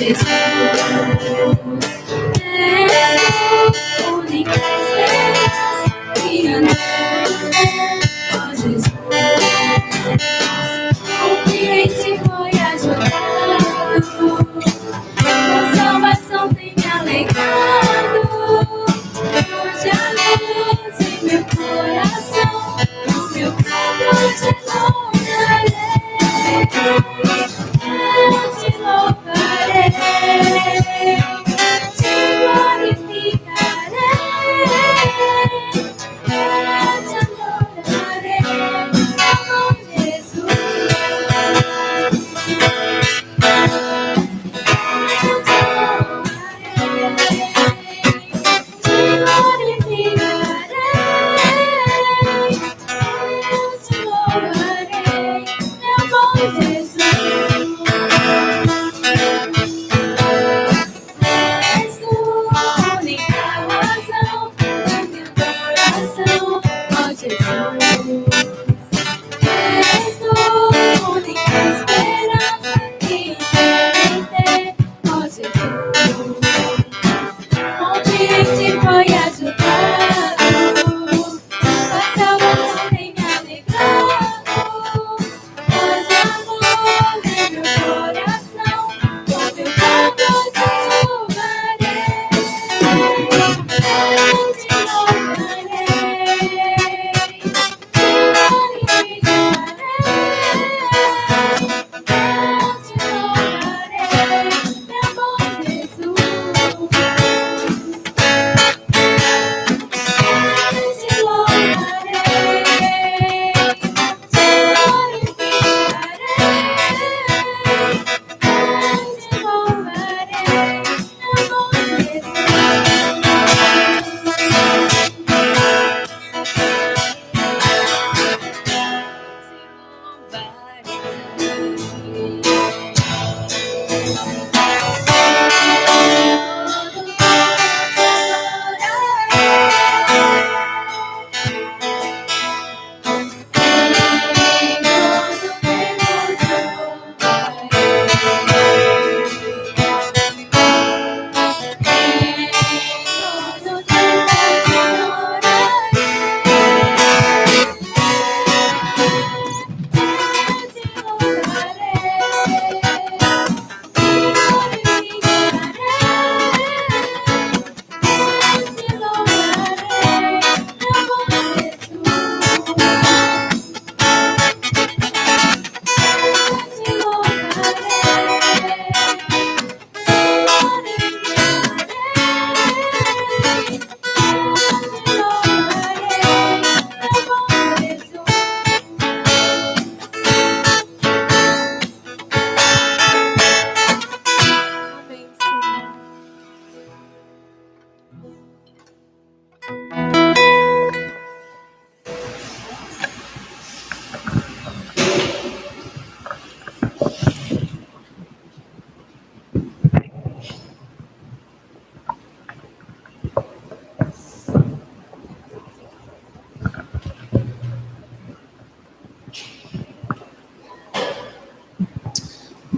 Jesus, és a única esperança que anda. Oh Jesus, confio em ti, vou ajudar. Tua salvação tem me alegrado. Hoje a luz em meu coração, no meu canto te louvarei. Eu te louvarei, te glorificarei, eu te adorarei, oh Jesus.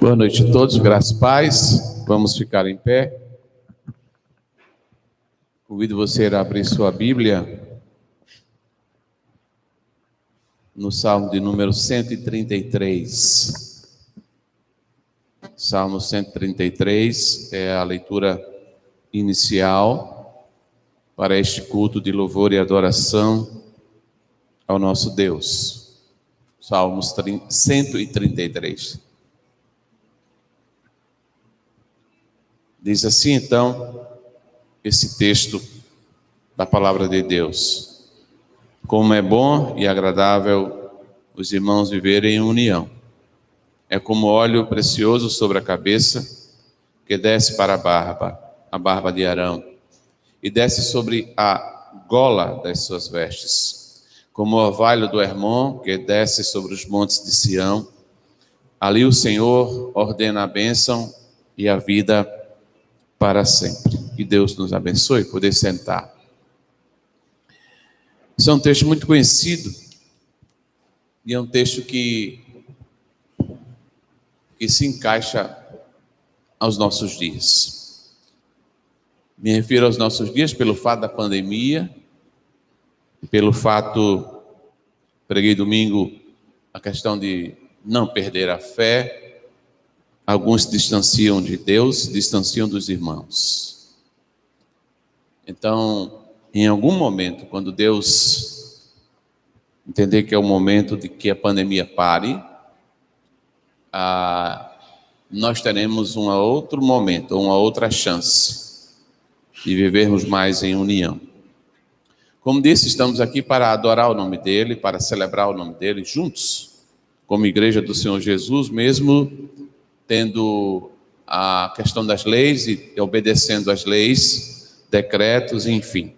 Boa noite a todos, graças e paz. Vamos ficar em pé. Convido você a abrir sua Bíblia no Salmo de número 133. Salmo 133 é a leitura inicial para este culto de louvor e adoração ao nosso Deus. Salmos 133. Diz assim, então, esse texto da palavra de Deus: como é bom e agradável os irmãos viverem em união. É como óleo precioso sobre a cabeça, que desce para a barba de Arão, e desce sobre a gola das suas vestes. Como o orvalho do Hermon, que desce sobre os montes de Sião. Ali o Senhor ordena a bênção e a vida para sempre. Que Deus nos abençoe. Poder sentar. Esse é um texto muito conhecido e é um texto que se encaixa aos nossos dias. Me refiro aos nossos dias pelo fato da pandemia, pelo fato, preguei domingo, a questão de não perder a fé. Alguns se distanciam de Deus, se distanciam dos irmãos. Então, em algum momento, quando Deus entender que é o momento de que a pandemia pare, nós teremos um outro momento, uma outra chance de vivermos mais em união. Como disse, estamos aqui para adorar o nome dEle, para celebrar o nome dEle juntos, como igreja do Senhor Jesus, mesmo tendo a questão das leis e obedecendo às leis, decretos, enfim.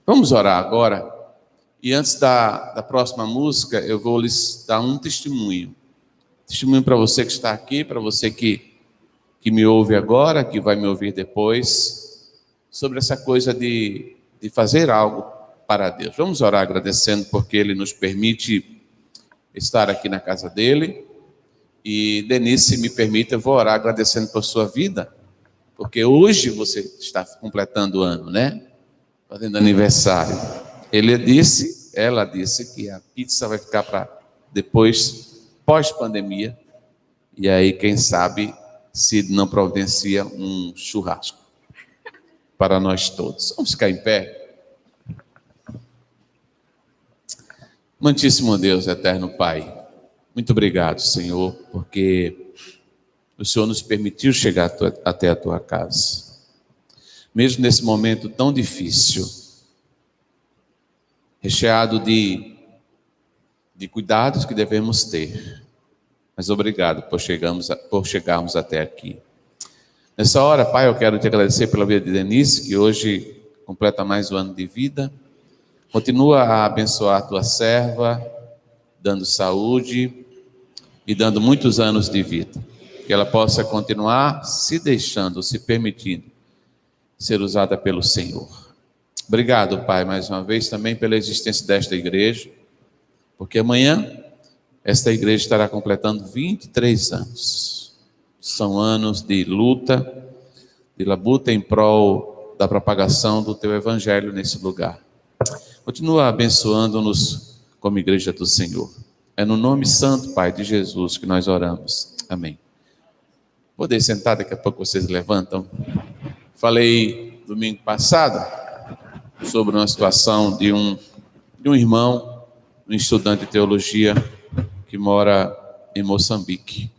Vamos orar agora, e antes da próxima música, eu vou lhes dar um testemunho. Testemunho para você que está aqui, para você que me ouve agora, que vai me ouvir depois, sobre essa coisa de fazer algo para Deus. Vamos orar agradecendo porque Ele nos permite estar aqui na casa dEle. E Denise, se me permite, eu vou orar agradecendo por sua vida, porque hoje você está completando o ano, né? Fazendo aniversário. Ela disse que a pizza vai ficar para depois, pós-pandemia, e aí, quem sabe, se não providencia um churrasco para nós todos. Vamos ficar em pé? Amantíssimo Deus, eterno Pai, muito obrigado, Senhor, porque o Senhor nos permitiu chegar até a Tua casa. Mesmo nesse momento tão difícil, recheado de cuidados que devemos ter. Mas obrigado por chegarmos até aqui. Nessa hora, Pai, eu quero te agradecer pela vida de Denise, que hoje completa mais um ano de vida. Continua a abençoar a tua serva, dando saúde e dando muitos anos de vida. Que ela possa continuar se deixando, se permitindo ser usada pelo Senhor. Obrigado, Pai, mais uma vez também pela existência desta igreja, porque amanhã esta igreja estará completando 23 anos. São anos de luta, de labuta em prol da propagação do teu evangelho nesse lugar. Continua abençoando-nos como igreja do Senhor. É no nome santo, Pai, de Jesus que nós oramos. Amém. Podem sentar, daqui a pouco vocês levantam. Falei domingo passado sobre uma situação de um irmão, um estudante de teologia que mora em Moçambique.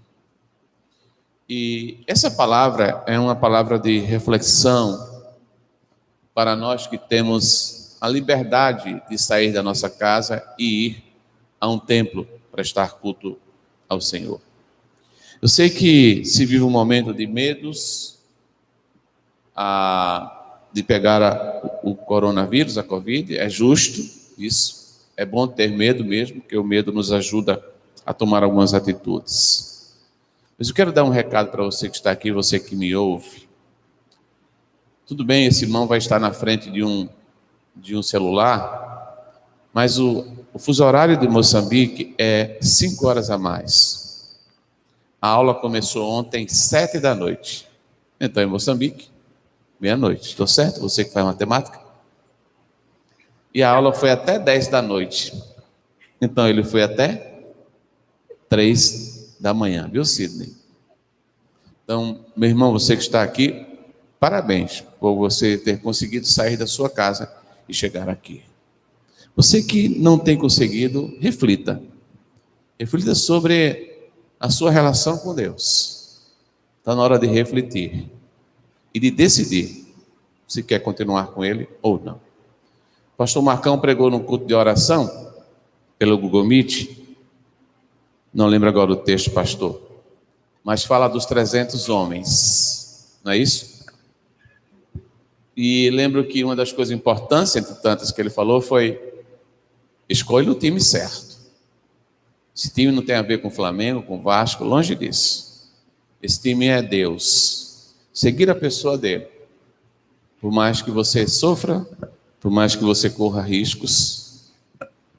E essa palavra é uma palavra de reflexão para nós que temos a liberdade de sair da nossa casa e ir a um templo prestar culto ao Senhor. Eu sei que se vive um momento de medos, de pegar o coronavírus, a Covid, é justo isso. É bom ter medo mesmo, porque o medo nos ajuda a tomar algumas atitudes. Mas eu quero dar um recado para você que está aqui, você que me ouve. Tudo bem, esse irmão vai estar na frente de um celular, mas o fuso horário de Moçambique é 5 horas a mais. A aula começou ontem, 7 da noite. Então, em Moçambique, meia-noite. Estou certo? Você que faz matemática? E a aula foi até 10 da noite. Então, ele foi até 3 da manhã. Viu, Sidney? Então, meu irmão, você que está aqui, parabéns por você ter conseguido sair da sua casa e chegar aqui. Você que não tem conseguido, reflita. Reflita sobre a sua relação com Deus. Está na hora de refletir e de decidir se quer continuar com Ele ou não. O pastor Marcão pregou num culto de oração pelo Google Meet. Não lembro agora o texto, pastor, mas fala dos 300 homens, não é isso? E lembro que uma das coisas importantes, entre tantas que ele falou, foi: escolha o time certo. Esse time não tem a ver com o Flamengo, com o Vasco, longe disso. Esse time é Deus. Seguir a pessoa dele. Por mais que você sofra, por mais que você corra riscos,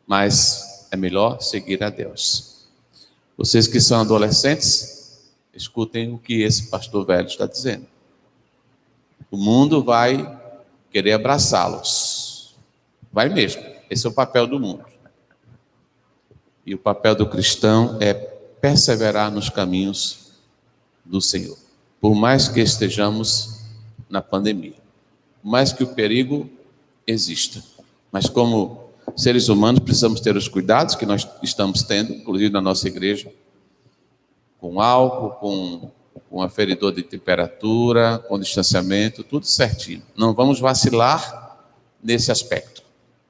mas é melhor seguir a Deus. Vocês que são adolescentes, Escutem o que esse pastor velho está dizendo. O mundo vai querer abraçá-los. Vai mesmo. Esse é o papel do mundo. E o papel do cristão é perseverar nos caminhos do Senhor. Por mais que estejamos na pandemia. Por mais que o perigo exista. Mas como seres humanos precisamos ter os cuidados que nós estamos tendo, inclusive na nossa igreja, com álcool, com aferidor de temperatura, com distanciamento, tudo certinho. Não vamos vacilar nesse aspecto,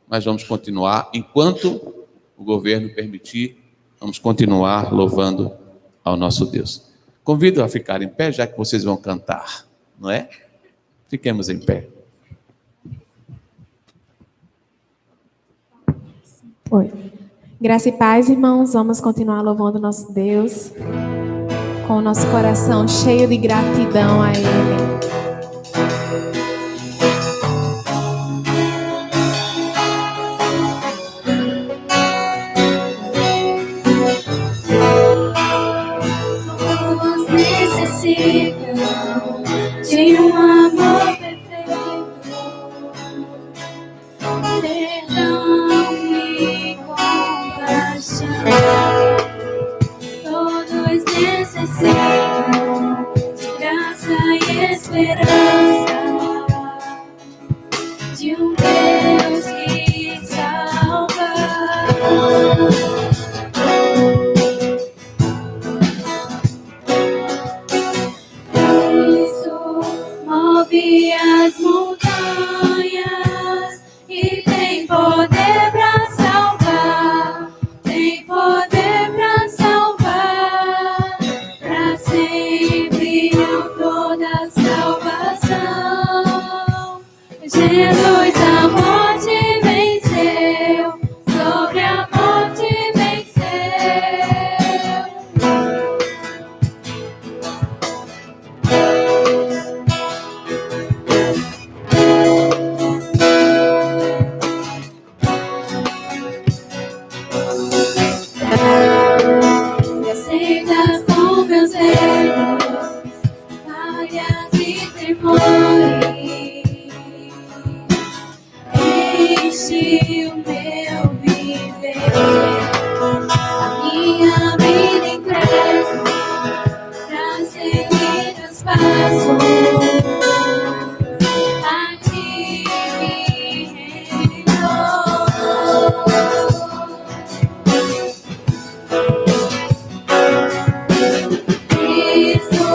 mas vamos continuar, enquanto o governo permitir, vamos continuar louvando ao nosso Deus. Convido a ficar em pé, já que vocês vão cantar, não é? Fiquemos em pé. Oi. Graça e paz, irmãos. Vamos continuar louvando nosso Deus com o nosso coração cheio de gratidão a Ele. Todos necessitam de um amor perfeito, perdão e compaixão. Todos necessitam de graça e esperança, de um Deus que salva. Move as montanhas e tem poder para salvar, tem poder para salvar, para sempre é o autor da salvação. Jesus a morte venceu, sobre a morte venceu. Me aceitas com meus erros, falhas e temores. Enche o meu viver, a minha vida entrego pra seguir os passos. A ti me rendo. Cristo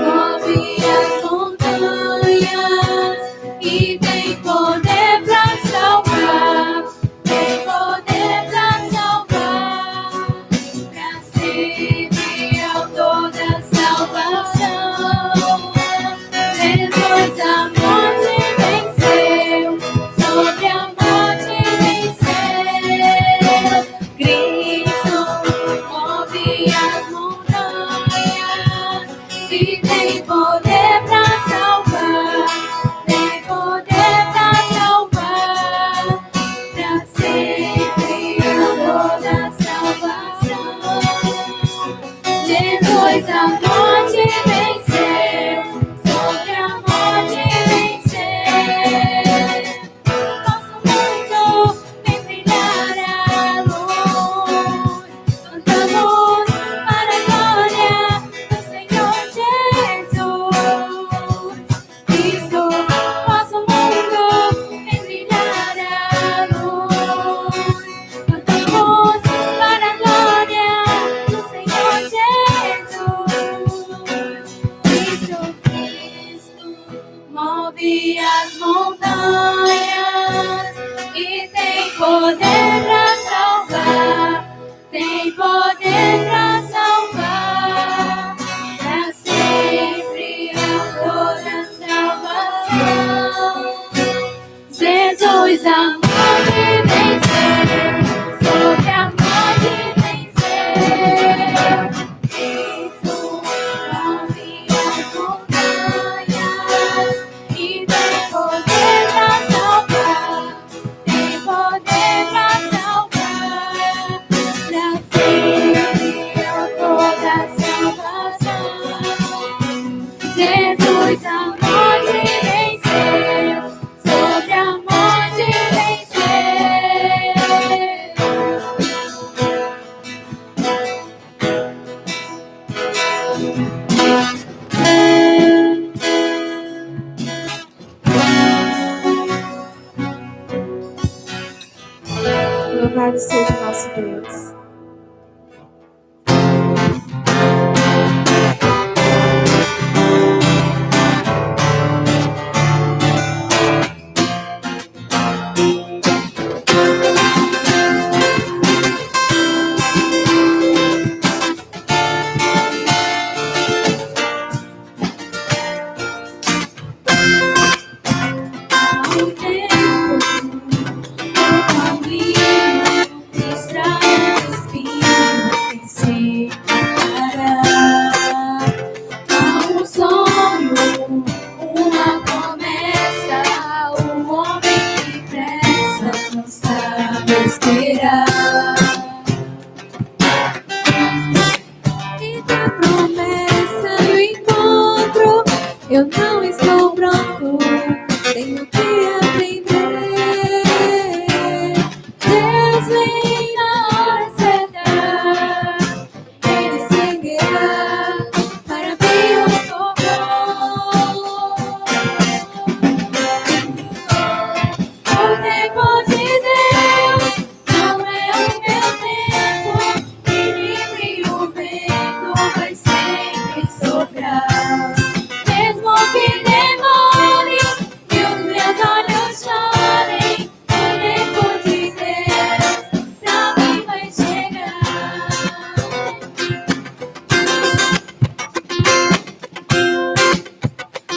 move as montanhas e tem poder para salvar, tem poder para salvar. ao nosso Deus. Eu não estou pronto, tenho que aprender. Deus vem na hora certa, Ele seguirá para me socorrer. O tempo de Deus não é o meu tempo, e livre o vento vai sempre soprar. Mesmo que demore e os meus olhos chorem, o tempo de Deus pra mim vai chegar.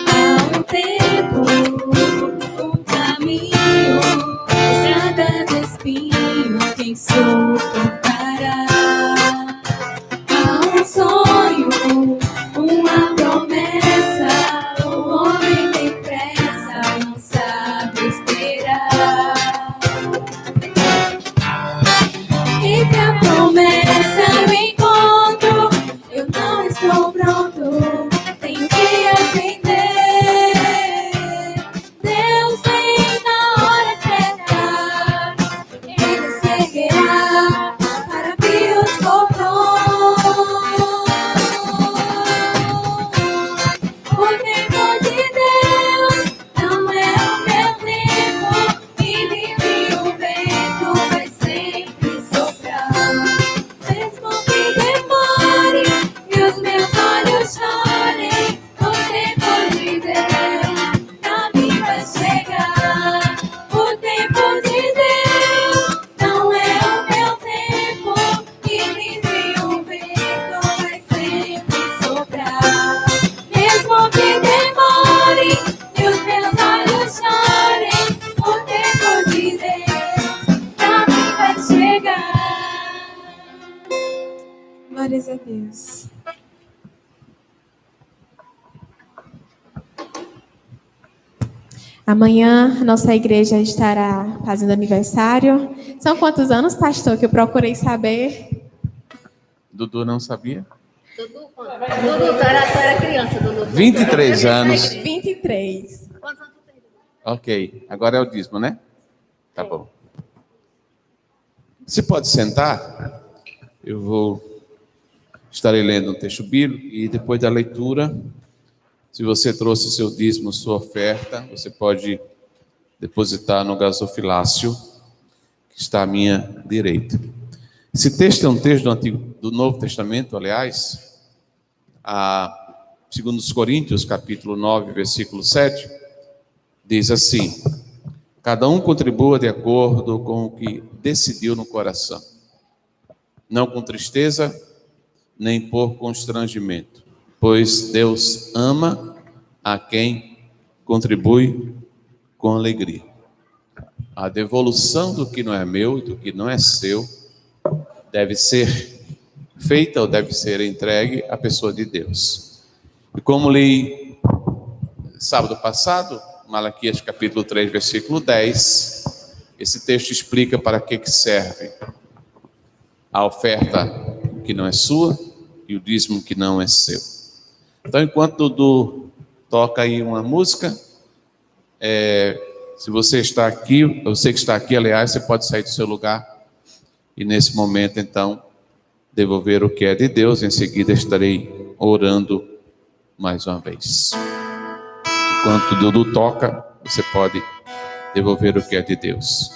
Há um tempo, um caminho, estrada de espinhos, quem suportará? Há um sonho, uma promessa, o homem tem pressa, não sabe esperar. Entre a promessa e o encontro, eu não estou pronto, tenho que aprender. Deus vem na hora certa, Ele seguirá para me os O tempo de Deus não é o meu tempo, e livre o vento vai sempre soprar. Mesmo que demore e os meus olhos chorem, o tempo de Deus pra mim vai chegar. O tempo de Deus não é o meu tempo, e livre o vento vai sempre soprar. Mesmo que demore e os meus olhos chorem, o tempo de Deus pra mim vai chegar. Glórias a Deus. Amanhã a nossa igreja estará fazendo aniversário. São quantos anos, pastor, que eu procurei saber? Dudu não sabia? Dudu, tu era criança, Dudu. 23 anos. 23. Quantos anos tu tem? Ok, agora é o dízimo, né? Tá bom. Você pode sentar? Estarei lendo um texto bíblico e depois da leitura, se você trouxe seu dízimo, sua oferta, você pode depositar no gasofilácio que está à minha direita. Esse texto é um texto do Novo Testamento, aliás, segundo os Coríntios, capítulo 9, versículo 7, diz assim: cada um contribua de acordo com o que decidiu no coração, não com tristeza, nem por constrangimento, pois Deus ama a quem contribui com alegria. A devolução do que não é meu e do que não é seu deve ser feita ou deve ser entregue à pessoa de Deus. E como li sábado passado, Malaquias capítulo 3, versículo 10, esse texto explica para que serve a oferta que não é sua e o dízimo que não é seu. Então, enquanto Dudu toca aí uma música, se você está aqui, você que está aqui, aliás, você pode sair do seu lugar e nesse momento, então, devolver o que é de Deus. Em seguida estarei orando mais uma vez. Enquanto Dudu toca, você pode devolver o que é de Deus.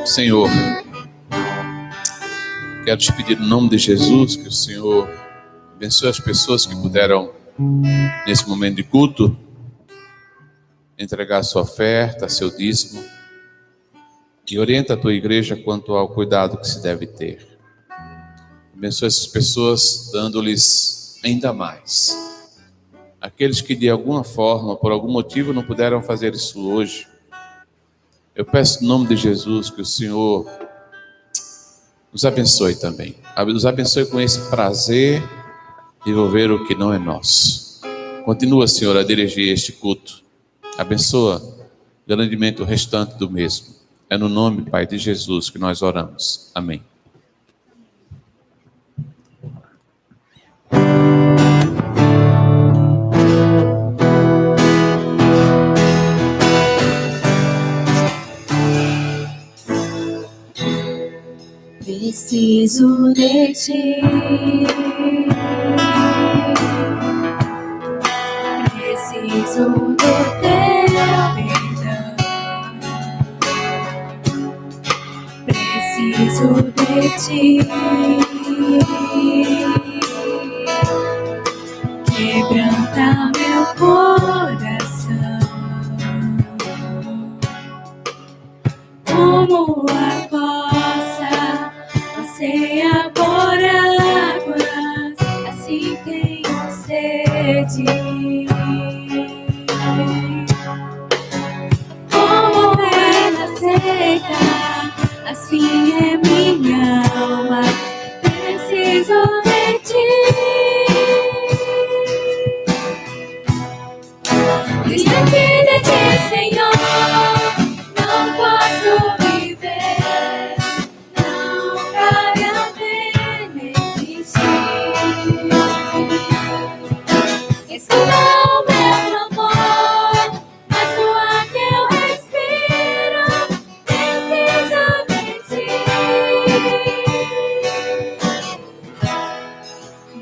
Senhor, quero te pedir no nome de Jesus que o Senhor abençoe as pessoas que puderam, nesse momento de culto, entregar sua oferta, seu dízimo, e orienta a tua igreja quanto ao cuidado que se deve ter. Abençoe essas pessoas, dando-lhes ainda mais. Aqueles que de alguma forma, por algum motivo, não puderam fazer isso hoje, eu peço no nome de Jesus que o Senhor nos abençoe também. Nos abençoe com esse prazer de devolver o que não é nosso. Continua, Senhor, a dirigir este culto. Abençoa grandemente o restante do mesmo. É no nome, Pai, de Jesus que nós oramos. Amém. Preciso de ti. Preciso do teu perdão. Preciso de ti. Quebranta meu coração. Como a costa anseia por águas, assim tenho sede. Como terra seca, assim é minha alma, preciso de ti. Distante de ti, Senhor, não posso viver, não cabe a pena existir. Escuta o meu clamor, a tua que eu respiro, preciso de ti.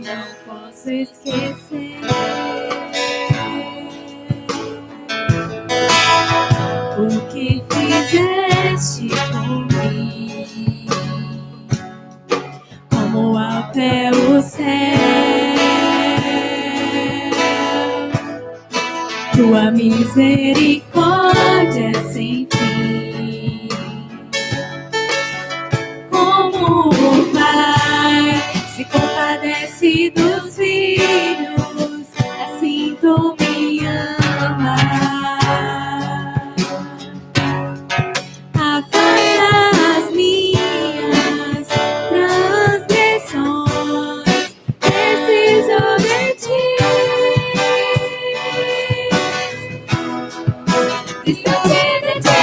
Não posso esquecer o que fizeste por mim. Como alto é o céu, tua misericórdia é sem fim. Como o Pai se compadece dos filhos, assim tu me amas. Afasta as minhas transgressões, preciso de ti. Distante de ti,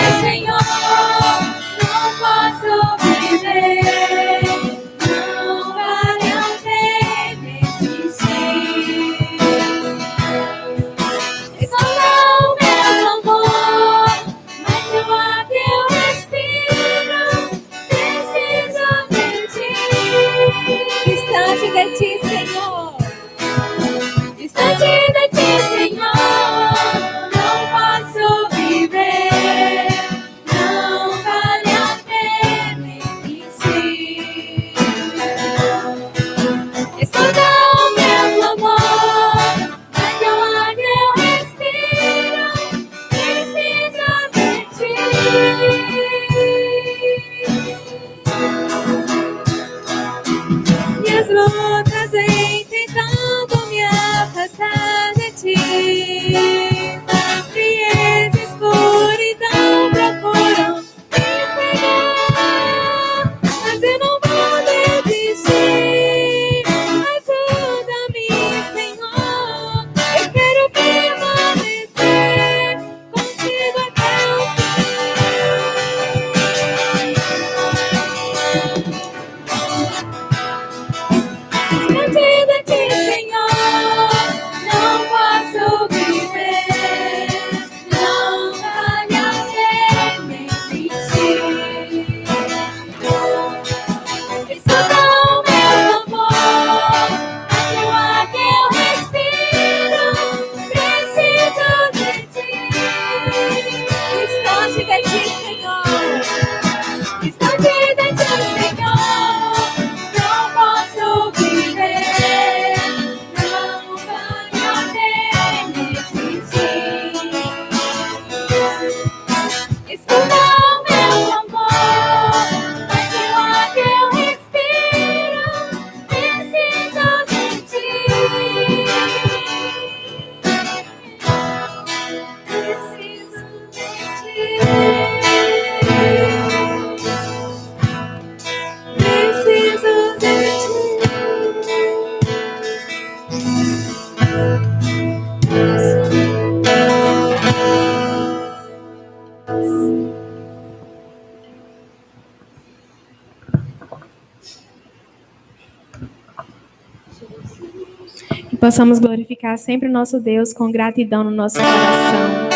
possamos glorificar sempre o nosso Deus com gratidão no nosso coração.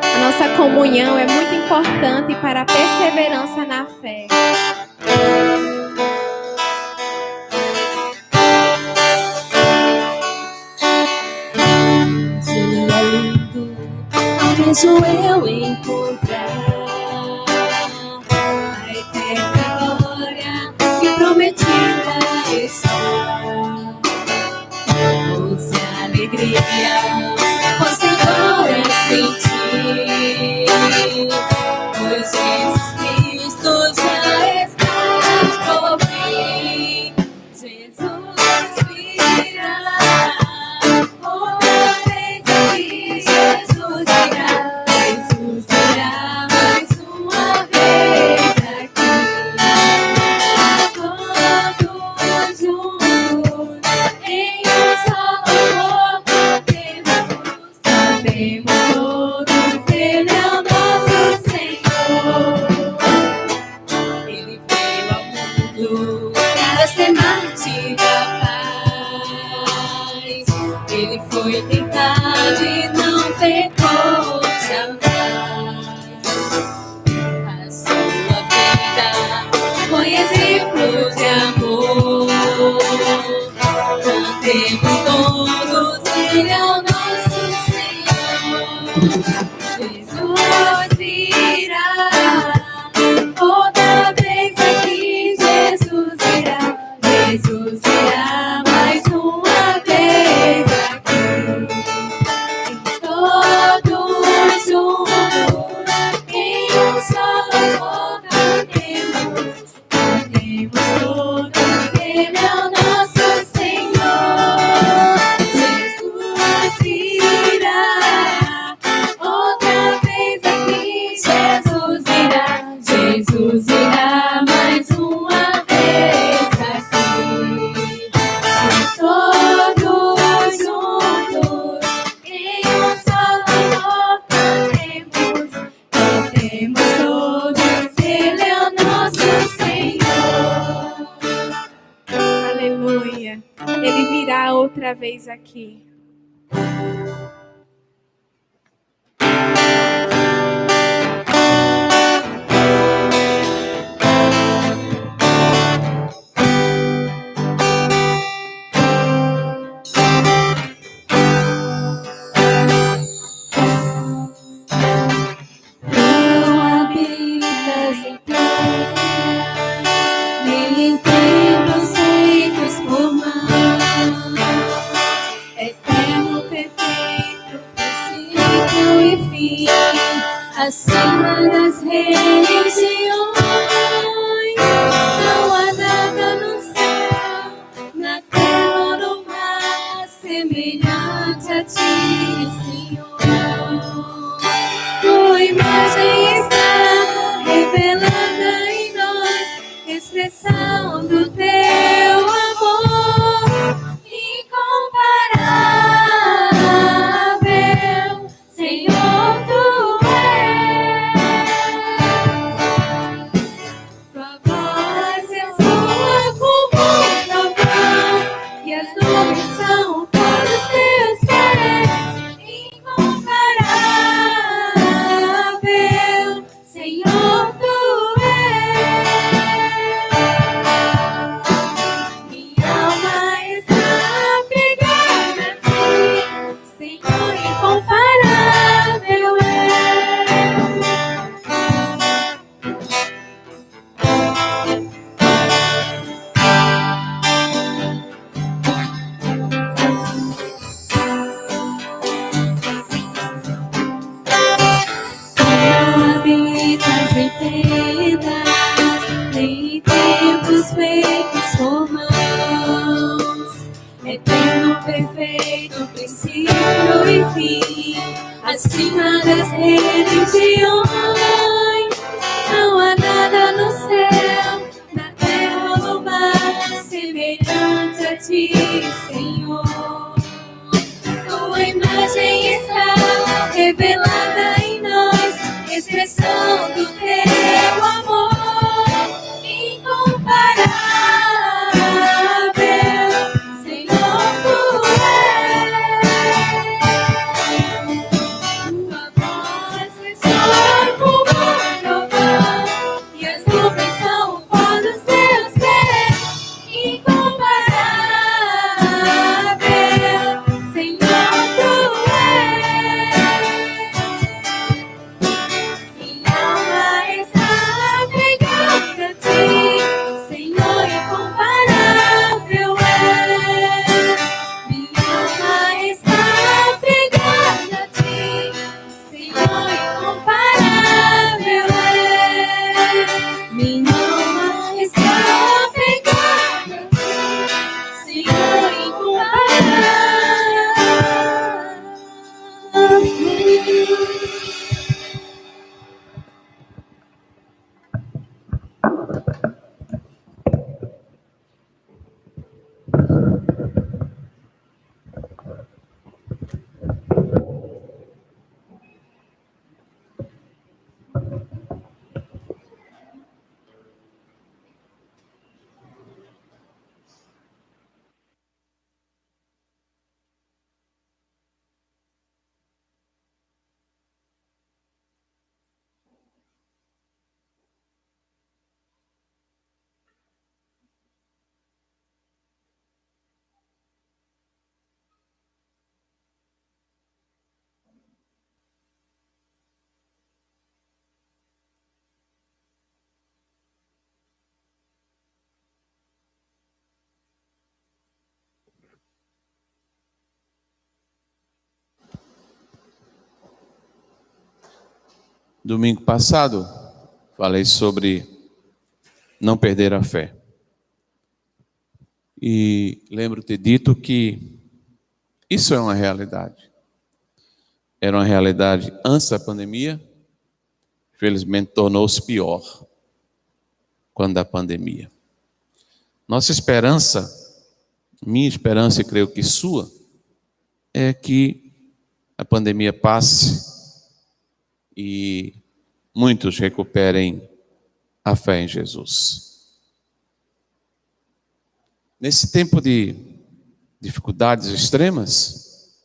A nossa comunhão é muito importante para a perseverança na fé. Dia lindo, almejo eu encontrar a eterna glória que prometida está. Luz e alegria, posso agora sentir, pois Jesus Cristo já está por mim. Jesus virá, outra vez aqui. Jesus virá mais uma vez aqui. Todos juntos em um só amor, sabemos todos que Ele é o nosso Senhor. Ele veio ao mundo para ser mártir da paz. Ele foi tentado e não pecou jamais. A sua vida foi exemplo de amor. Cantemos todos, Ele é o nosso Senhor. Jesus virá, outra vez aqui. Jesus virá mais uma vez aqui. Todos juntos em um só amor, cantemos todos, Ele é o nosso Senhor. Jesus virá, outra vez aqui. Jesus virá mais uma vez aqui. Todos juntos em um só amor, cantemos todos, Ele é o nosso Senhor. Aleluia. Ele virá outra vez aqui. Não habitas em terras, nem em templos feitos por mãos. Eterno, perfeito, princípio e fim, acima das religiões. Não há nada no céu, na terra ou no mar, semelhante a ti, Senhor. Tua imagem está revelada em nós, expressão do teu amor incomparável, Senhor, tu és. Tua voz ressoa como um trovão, e as nuvens são todos teus pés. Incomparável, Senhor, tu és. Minha alma está pegada a ti, Senhor, incomparável és. Não habitas em tendas, nem em templos feitos por mãos. Eterno, perfeito, princípio e fim, acima das religiões. Não há nada no céu, na terra ou no mar, semelhante a ti, Senhor. Tua imagem está revelada em nós, expressão do teu amor incomparável, Senhor, tu és. Domingo passado, falei sobre não perder a fé. E lembro ter dito que isso é uma realidade. Era uma realidade antes da pandemia, infelizmente tornou-se pior quando da pandemia. Nossa esperança, minha esperança e creio que sua, é que a pandemia passe e muitos recuperem a fé em Jesus. Nesse tempo de dificuldades extremas,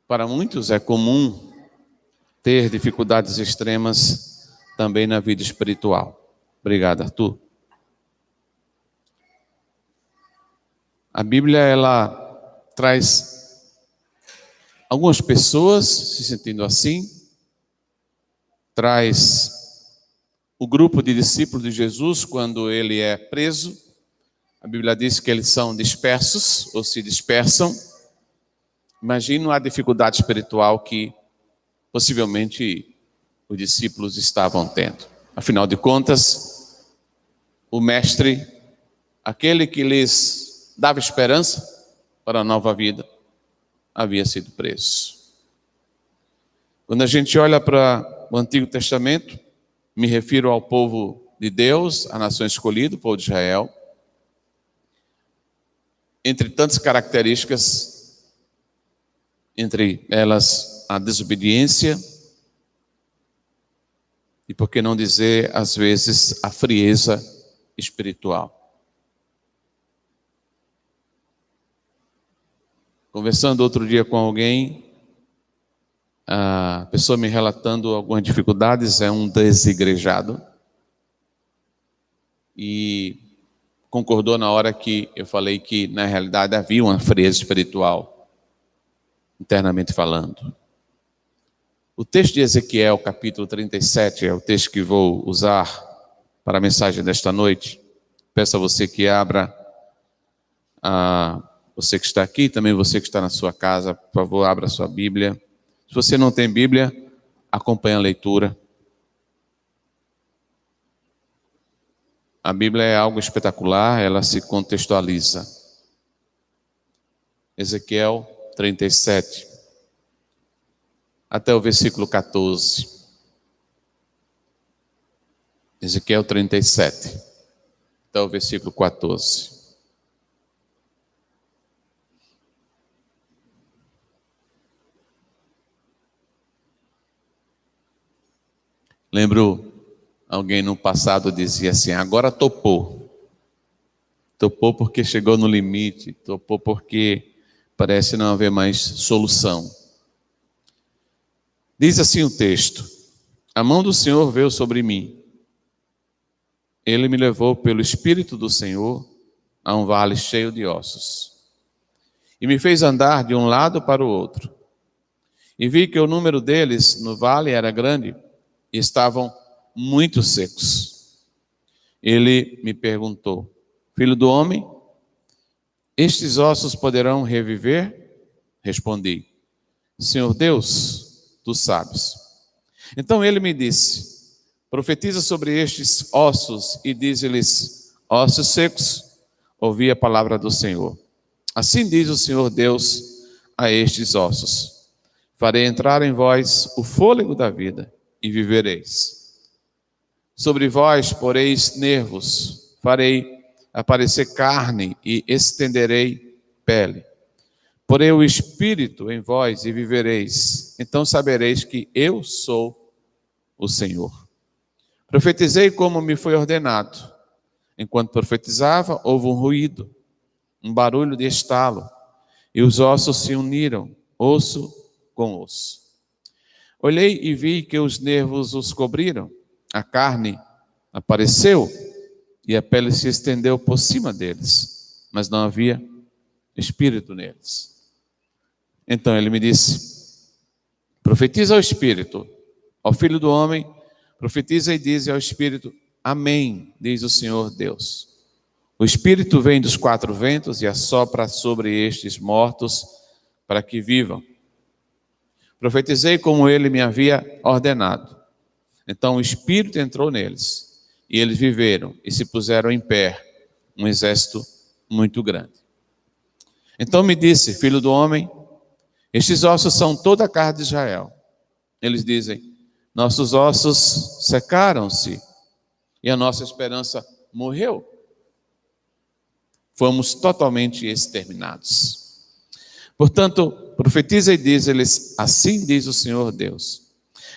para muitos é comum ter dificuldades extremas também na vida espiritual. Obrigado, Arthur. A Bíblia, ela traz algumas pessoas se sentindo assim, traz o grupo de discípulos de Jesus quando ele é preso. A Bíblia diz que eles são dispersos ou se dispersam. Imagino a dificuldade espiritual que possivelmente os discípulos estavam tendo. Afinal de contas, o mestre, aquele que lhes dava esperança para a nova vida, havia sido preso. Quando a gente olha para o Antigo Testamento, me refiro ao povo de Deus, a nação escolhida, o povo de Israel. Entre tantas características, entre elas a desobediência e, por que não dizer, às vezes, a frieza espiritual. Conversando outro dia com alguém, a pessoa me relatando algumas dificuldades, é um desigrejado, e concordou na hora que eu falei que, na realidade, havia uma frieza espiritual, internamente falando. O texto de Ezequiel, capítulo 37, é o texto que vou usar para a mensagem desta noite. Peço a você que abra, você que está aqui, também você que está na sua casa, por favor, abra a sua Bíblia. Se você não tem Bíblia, acompanhe a leitura. A Bíblia é algo espetacular, ela se contextualiza. Ezequiel 37, até o versículo 14. Ezequiel 37, até o versículo 14. Lembro, alguém no passado dizia assim, agora topou. Topou porque chegou no limite, topou porque parece não haver mais solução. Diz assim o texto, a mão do Senhor veio sobre mim. Ele me levou pelo Espírito do Senhor a um vale cheio de ossos. E me fez andar de um lado para o outro. E vi que o número deles no vale era grande e estavam muito secos. Ele me perguntou, filho do homem, estes ossos poderão reviver? Respondi, Senhor Deus, tu sabes. Então ele me disse, profetiza sobre estes ossos e dize-lhes, ossos secos, ouvi a palavra do Senhor. Assim diz o Senhor Deus a estes ossos, Farei entrar em vós o fôlego da vida, e vivereis. Sobre vós poreis nervos, farei aparecer carne, e estenderei pele. Porei o Espírito em vós, e vivereis. Então sabereis que eu sou o Senhor. Profetizei como me foi ordenado. Enquanto profetizava, houve um ruído, um barulho de estalo, e os ossos se uniram, osso com osso. Olhei e vi que os nervos os cobriram, a carne apareceu e a pele se estendeu por cima deles, mas não havia espírito neles. Então ele me disse: profetiza ao Espírito, ao Filho do Homem, profetiza e diz ao Espírito: Amém, diz o Senhor Deus. O Espírito vem dos quatro ventos e assopra sobre estes mortos para que vivam. Profetizei como ele me havia ordenado. Então o Espírito entrou neles, e eles viveram e se puseram em pé, um exército muito grande. Então me disse: Filho do homem, estes ossos são toda a carne de Israel. Eles dizem: nossos ossos secaram-se e a nossa esperança morreu. Fomos totalmente exterminados. Portanto, profetiza e diz-lhes: assim diz o Senhor Deus: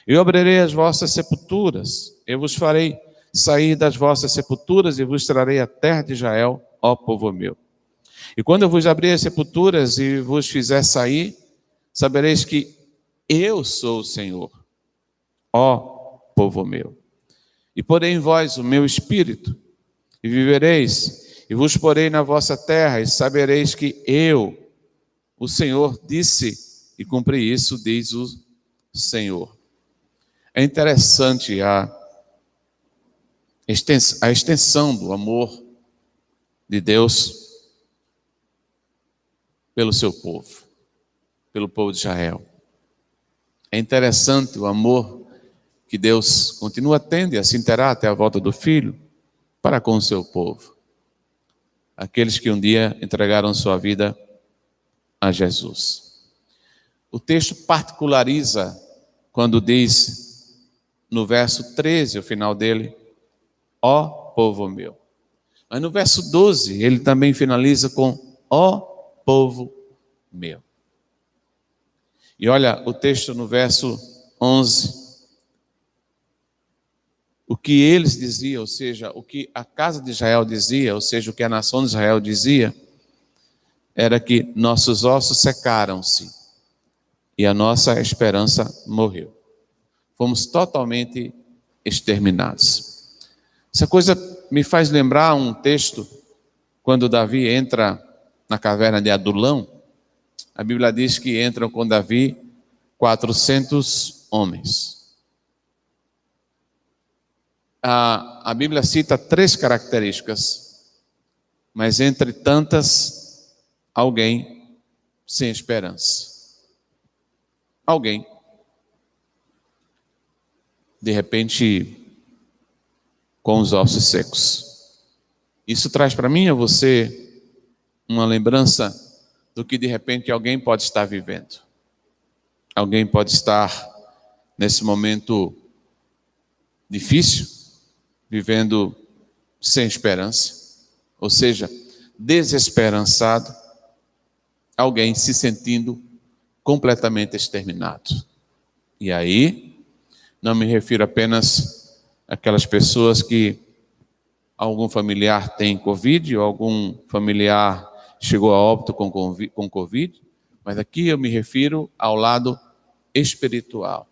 eu abrirei as vossas sepulturas, eu vos farei sair das vossas sepulturas e vos trarei a terra de Israel, ó povo meu. E quando eu vos abrir as sepulturas e vos fizer sair, sabereis que eu sou o Senhor, ó povo meu. E porei em vós o meu espírito, e vivereis, e vos porei na vossa terra, e sabereis que eu, o Senhor, disse e cumpri isso, diz o Senhor. É interessante a extensão do amor de Deus pelo seu povo, pelo povo de Israel. É interessante o amor que Deus continua tendo e assim terá até a volta do Filho para com o seu povo. Aqueles que um dia entregaram sua vida a Jesus. O texto particulariza quando diz no verso 13, o final dele: ó povo meu. Mas no verso 12 ele também finaliza com ó povo meu. E olha o texto no verso 11. O que eles diziam, ou seja, o que a casa de Israel dizia, ou seja, o que a nação de Israel dizia, era que nossos ossos secaram-se e a nossa esperança morreu. Fomos totalmente exterminados. Essa coisa me faz lembrar um texto, quando Davi entra na caverna de Adulão. A Bíblia diz que entram com Davi 400 homens. A Bíblia cita 3 características, mas entre tantas, alguém sem esperança. Alguém, de repente, com os ossos secos. Isso traz para mim e a você uma lembrança do que de repente alguém pode estar vivendo. Alguém pode estar nesse momento difícil, vivendo sem esperança, ou seja, desesperançado, alguém se sentindo completamente exterminado. E aí, não me refiro apenas àquelas pessoas que algum familiar tem Covid, ou algum familiar chegou a óbito com Covid, mas aqui eu me refiro ao lado espiritual.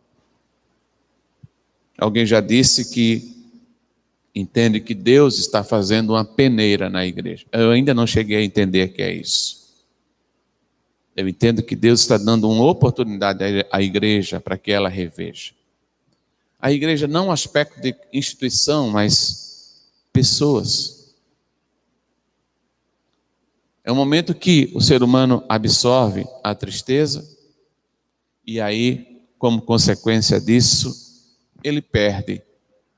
Alguém já disse que entende que Deus está fazendo uma peneira na igreja. Eu ainda não cheguei a entender o que é isso. Eu entendo que Deus está dando uma oportunidade à igreja para que ela reveja. A igreja não é um aspecto de instituição, mas pessoas. É um momento que o ser humano absorve a tristeza e aí, como consequência disso, ele perde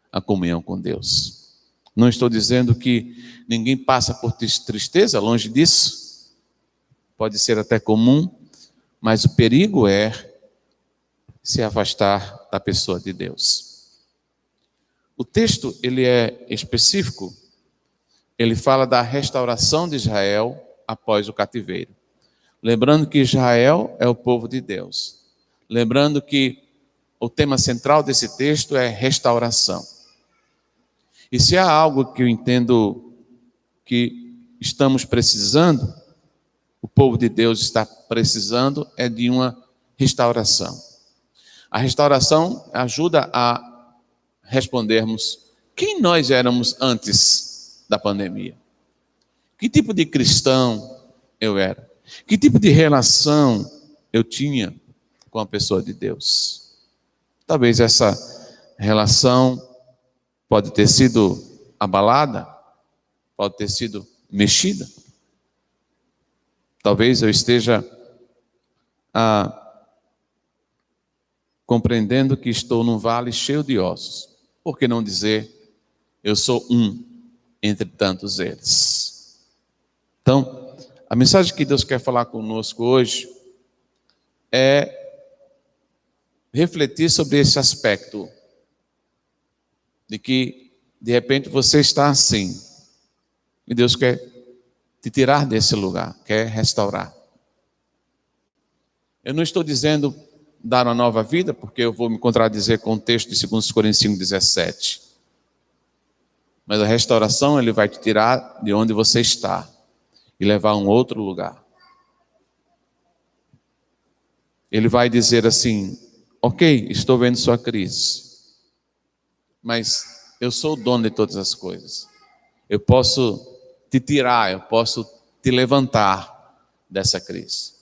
a comunhão com Deus. Não estou dizendo que ninguém passa por tristeza, longe disso. Pode ser até comum, mas o perigo é se afastar da pessoa de Deus. O texto, ele é específico. Ele fala da restauração de Israel após o cativeiro. Lembrando que Israel é o povo de Deus. Lembrando que o tema central desse texto é restauração. E se há algo que eu entendo que estamos precisando, o povo de Deus está precisando, é de uma restauração. A restauração ajuda a respondermos quem nós éramos antes da pandemia. Que tipo de cristão eu era? Que tipo de relação eu tinha com a pessoa de Deus? Talvez essa relação pode ter sido abalada, pode ter sido mexida. Talvez eu esteja compreendendo que estou num vale cheio de ossos. Por que não dizer, eu sou um entre tantos eles? Então, a mensagem que Deus quer falar conosco hoje é refletir sobre esse aspecto de que, de repente, você está assim, e Deus quer te tirar desse lugar, quer restaurar. Eu não estou dizendo dar uma nova vida, porque eu vou me contradizer com o texto de 2 Coríntios 5:17. Mas a restauração, Ele vai te tirar de onde você está e levar a um outro lugar. Ele vai dizer assim, ok, estou vendo sua crise, mas eu sou o dono de todas as coisas. Eu posso te tirar, eu posso te levantar dessa crise.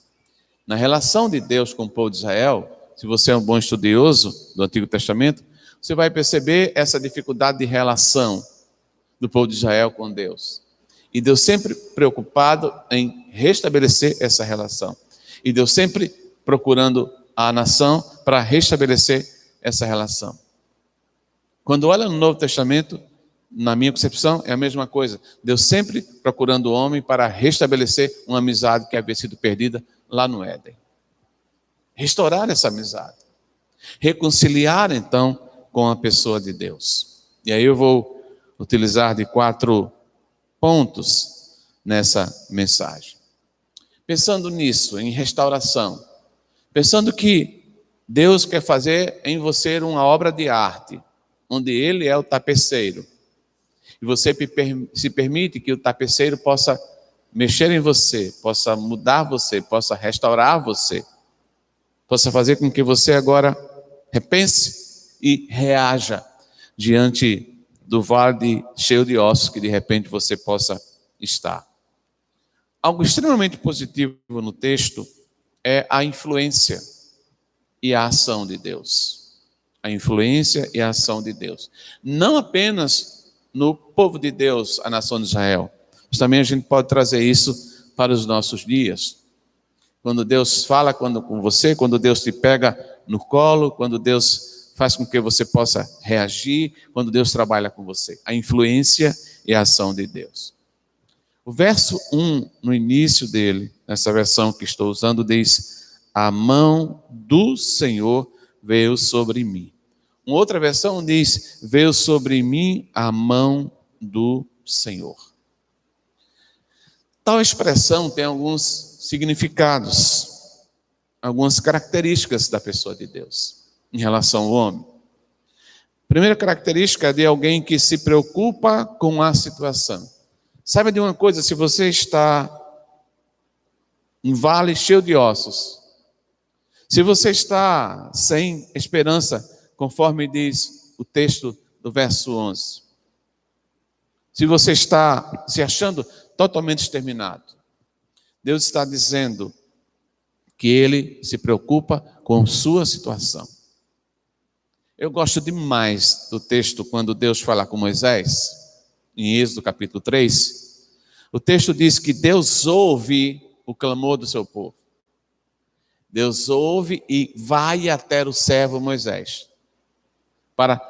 Na relação de Deus com o povo de Israel, se você é um bom estudioso do Antigo Testamento, você vai perceber essa dificuldade de relação do povo de Israel com Deus. E Deus sempre preocupado em restabelecer essa relação. E Deus sempre procurando a nação para restabelecer essa relação. Quando olha no Novo Testamento, na minha concepção, é a mesma coisa. Deus sempre procurando o homem para restabelecer uma amizade que havia sido perdida lá no Éden. Restaurar essa amizade. Reconciliar, então, com a pessoa de Deus. E aí eu vou utilizar de 4 pontos nessa mensagem. Pensando nisso, em restauração. Pensando que Deus quer fazer em você uma obra de arte, onde Ele é o tapeceiro. E você se permite que o tapeceiro possa mexer em você, possa mudar você, possa restaurar você, possa fazer com que você agora repense e reaja diante do vale cheio de ossos que de repente você possa estar. Algo extremamente positivo no texto é a influência e a ação de Deus. A influência e a ação de Deus. Não apenas no povo de Deus, a nação de Israel, mas também a gente pode trazer isso para os nossos dias. Quando Deus fala com você, quando Deus te pega no colo, quando Deus faz com que você possa reagir, quando Deus trabalha com você. A influência e a ação de Deus. O verso 1, no início dele, nessa versão que estou usando, diz: a mão do Senhor veio sobre mim. Uma outra versão diz: veio sobre mim a mão do Senhor. Tal expressão tem alguns significados, algumas características da pessoa de Deus em relação ao homem. Primeira característica é de alguém que se preocupa com a situação. Saiba de uma coisa, se você está em um vale cheio de ossos, se você está sem esperança, conforme diz o texto do verso 11, se você está se achando totalmente exterminado, Deus está dizendo que Ele se preocupa com sua situação. Eu gosto demais do texto quando Deus fala com Moisés, em Êxodo capítulo 3. O texto diz que Deus ouve o clamor do seu povo. Deus ouve e vai até o servo Moisés. Para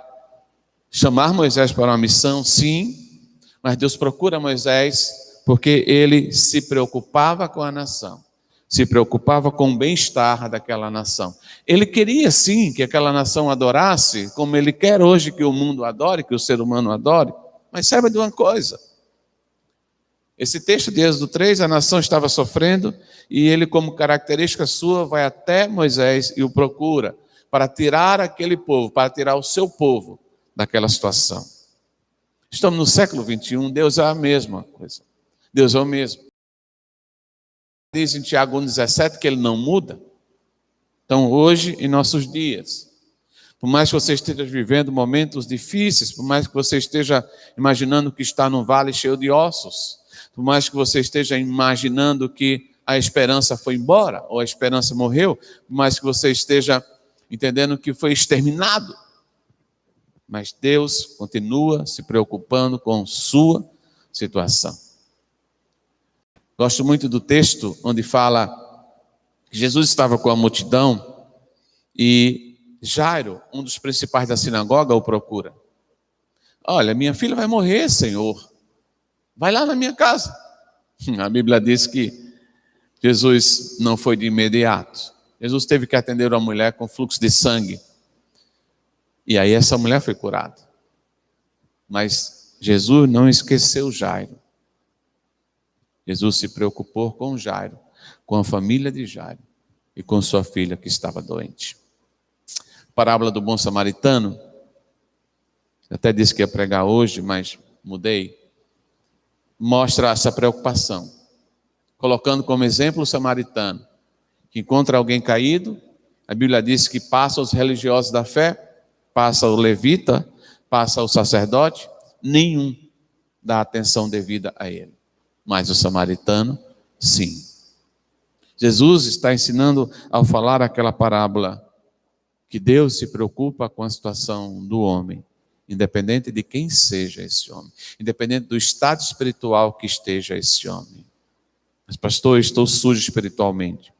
chamar Moisés para uma missão, sim, mas Deus procura Moisés porque ele se preocupava com a nação. se preocupava com o bem-estar daquela nação. Ele queria sim que aquela nação adorasse, como ele quer hoje que o mundo adore, que o ser humano adore. Mas saiba de uma coisa, esse texto de Êxodo 3, a nação estava sofrendo, e ele, como característica sua, vai até Moisés e o procura, para tirar aquele povo, para tirar o seu povo daquela situação. Estamos no século 21, Deus é a mesma coisa. Deus é o mesmo. Diz em Tiago 1,17 que ele não muda. Então, hoje, em nossos dias, por mais que você esteja vivendo momentos difíceis, por mais que você esteja imaginando que está num vale cheio de ossos, por mais que você esteja imaginando que a esperança foi embora, ou a esperança morreu, por mais que você esteja entendendo que foi exterminado, mas Deus continua se preocupando com sua situação. Gosto muito do texto onde fala que Jesus estava com a multidão e Jairo, um dos principais da sinagoga, o procura. Olha, minha filha vai morrer, Senhor. Vai lá na minha casa. A Bíblia diz que Jesus não foi de imediato. Jesus teve que atender uma mulher com fluxo de sangue. E aí essa mulher foi curada. Mas Jesus não esqueceu Jairo. Jesus se preocupou com Jairo, com a família de Jairo e com sua filha que estava doente. Parábola do bom samaritano. Até disse que ia pregar hoje, mas mudei. Mostra essa preocupação, colocando como exemplo o samaritano, que encontra alguém caído. A Bíblia diz que passa os religiosos da fé, passa o levita, passa o sacerdote, nenhum dá atenção devida a ele. Mas o samaritano, sim. Jesus está ensinando ao falar aquela parábola que Deus se preocupa com a situação do homem, independente de quem seja esse homem, independente do estado espiritual que esteja esse homem. Mas pastor, eu estou sujo espiritualmente.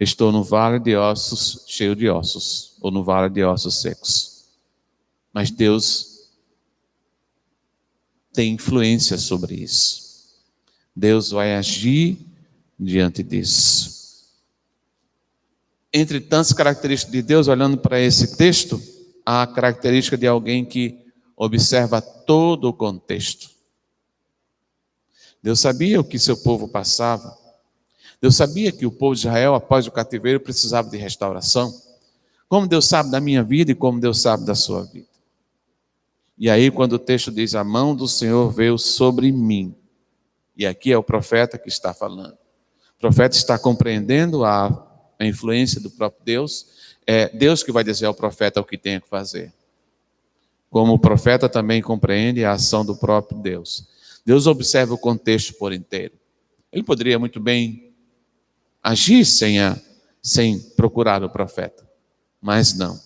Estou no vale de ossos, cheio de ossos, ou no vale de ossos secos. Mas Deus tem influência sobre isso. Deus vai agir diante disso. Entre tantas características de Deus, olhando para esse texto, há a característica de alguém que observa todo o contexto. Deus sabia o que seu povo passava. Deus sabia que o povo de Israel, após o cativeiro, precisava de restauração. Como Deus sabe da minha vida e como Deus sabe da sua vida. E aí, quando o texto diz, a mão do Senhor veio sobre mim. E aqui é o profeta que está falando. O profeta está compreendendo a influência do próprio Deus. É Deus que vai dizer ao profeta o que tem que fazer. Como o profeta também compreende a ação do próprio Deus. Deus observa o contexto por inteiro. Ele poderia muito bem agir sem procurar o profeta. Mas não.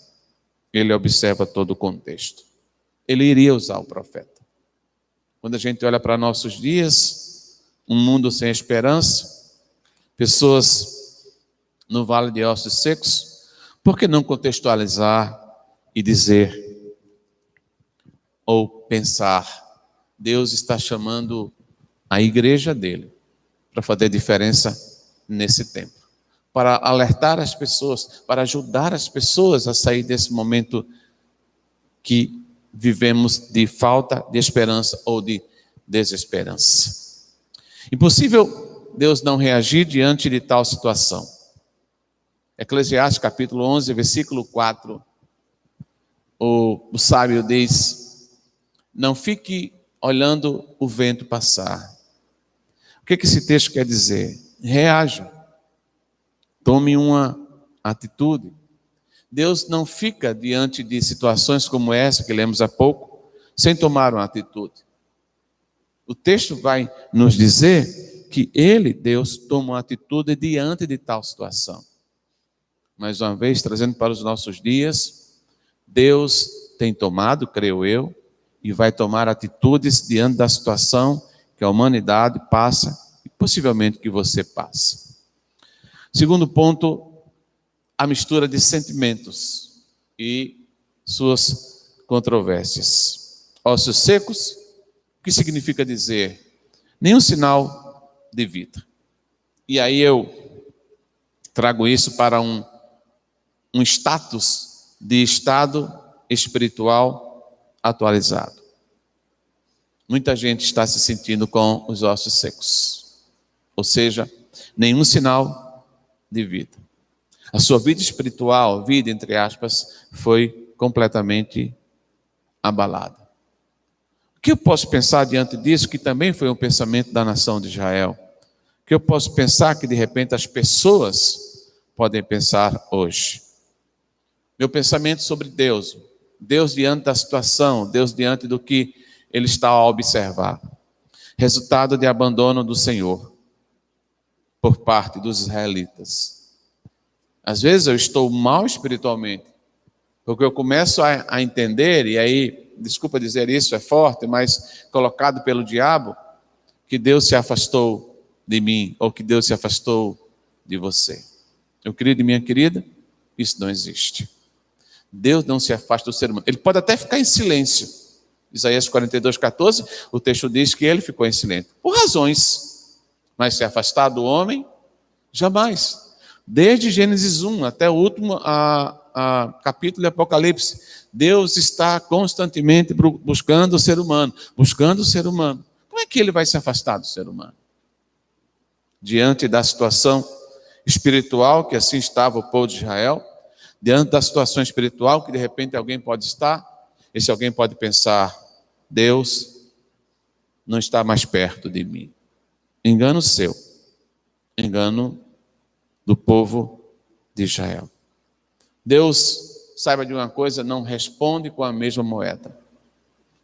Ele observa todo o contexto. Ele iria usar o profeta. Quando a gente olha para nossos dias, um mundo sem esperança, pessoas no vale de ossos secos, por que não contextualizar e dizer, ou pensar, Deus está chamando a igreja dele para fazer diferença nesse tempo, para alertar as pessoas, para ajudar as pessoas a sair desse momento que vivemos de falta de esperança ou de desesperança. Impossível Deus não reagir diante de tal situação. Eclesiastes capítulo 11, versículo 4, o sábio diz, não fique olhando o vento passar. O que esse texto quer dizer? Reaja. Tome uma atitude. Deus não fica diante de situações como essa que lemos há pouco, sem tomar uma atitude. O texto vai nos dizer que ele, Deus, toma uma atitude diante de tal situação. Mais uma vez, trazendo para os nossos dias, Deus tem tomado, creio eu, e vai tomar atitudes diante da situação que a humanidade passa e possivelmente que você passa. Segundo ponto, a mistura de sentimentos e suas controvérsias. Ossos secos, o que significa dizer? Nenhum sinal de vida. E aí eu Trago isso para um status de estado espiritual atualizado. Muita gente está se sentindo com os ossos secos, ou seja, nenhum sinal de vida. A sua vida espiritual, vida entre aspas, foi completamente abalada. O que eu posso pensar diante disso, que também foi um pensamento da nação de Israel? O que eu posso pensar que de repente as pessoas podem pensar hoje? Meu pensamento sobre Deus, Deus diante da situação, Deus diante do que ele está a observar. Resultado de abandono do Senhor por parte dos israelitas. Às vezes eu estou mal espiritualmente, porque eu começo a entender, e aí, desculpa dizer isso, é forte, mas colocado pelo diabo, que Deus se afastou de mim, ou que Deus se afastou de você. Meu querido e minha querida, isso não existe. Deus não se afasta do ser humano. Ele pode até ficar em silêncio. Isaías 42:14, o texto diz que ele ficou em silêncio, por razões, mas se afastar do homem, jamais. Desde Gênesis 1 até o último capítulo de Apocalipse, Deus está constantemente buscando o ser humano, buscando o ser humano. Como é que ele vai se afastar do ser humano? Diante da situação espiritual, que assim estava o povo de Israel, diante da situação espiritual, que de repente alguém pode estar, esse alguém pode pensar, Deus não está mais perto de mim. Engano seu, engano do povo de Israel. Deus, saiba de uma coisa, não responde com a mesma moeda.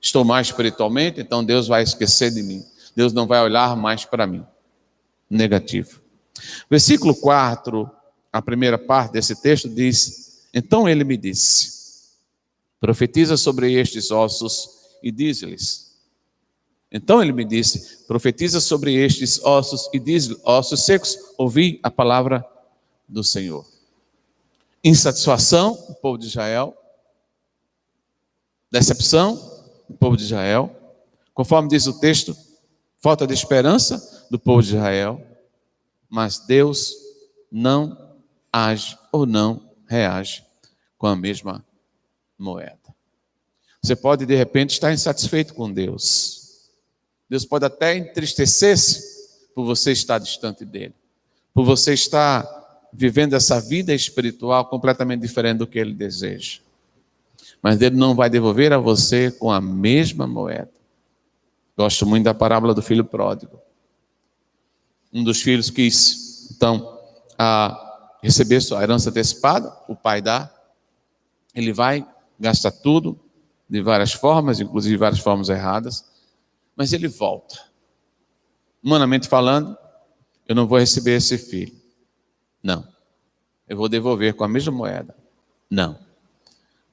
Estou mais espiritualmente, então Deus vai esquecer de mim. Deus não vai olhar mais para mim. Negativo. Versículo 4, a primeira parte desse texto diz, então ele me disse, profetiza sobre estes ossos e diz-lhes. Então ele me disse, profetiza sobre estes ossos e diz-lhes, ossos secos, ouvi a palavra do Senhor. Insatisfação, o povo de Israel. Decepção, o povo de Israel. Conforme diz o texto, falta de esperança do povo de Israel. Mas Deus não age ou não reage com a mesma moeda. Você pode, de repente, estar insatisfeito com Deus. Deus pode até entristecer-se por você estar distante dele. Por você estar vivendo essa vida espiritual completamente diferente do que ele deseja. Mas ele não vai devolver a você com a mesma moeda. Gosto muito da parábola do filho pródigo. Um dos filhos quis, então, receber sua herança antecipada, o pai dá, ele vai, gasta tudo, de várias formas, inclusive várias formas erradas, mas ele volta. Humanamente falando, eu não vou receber esse filho. Não. Eu vou devolver com a mesma moeda. Não. A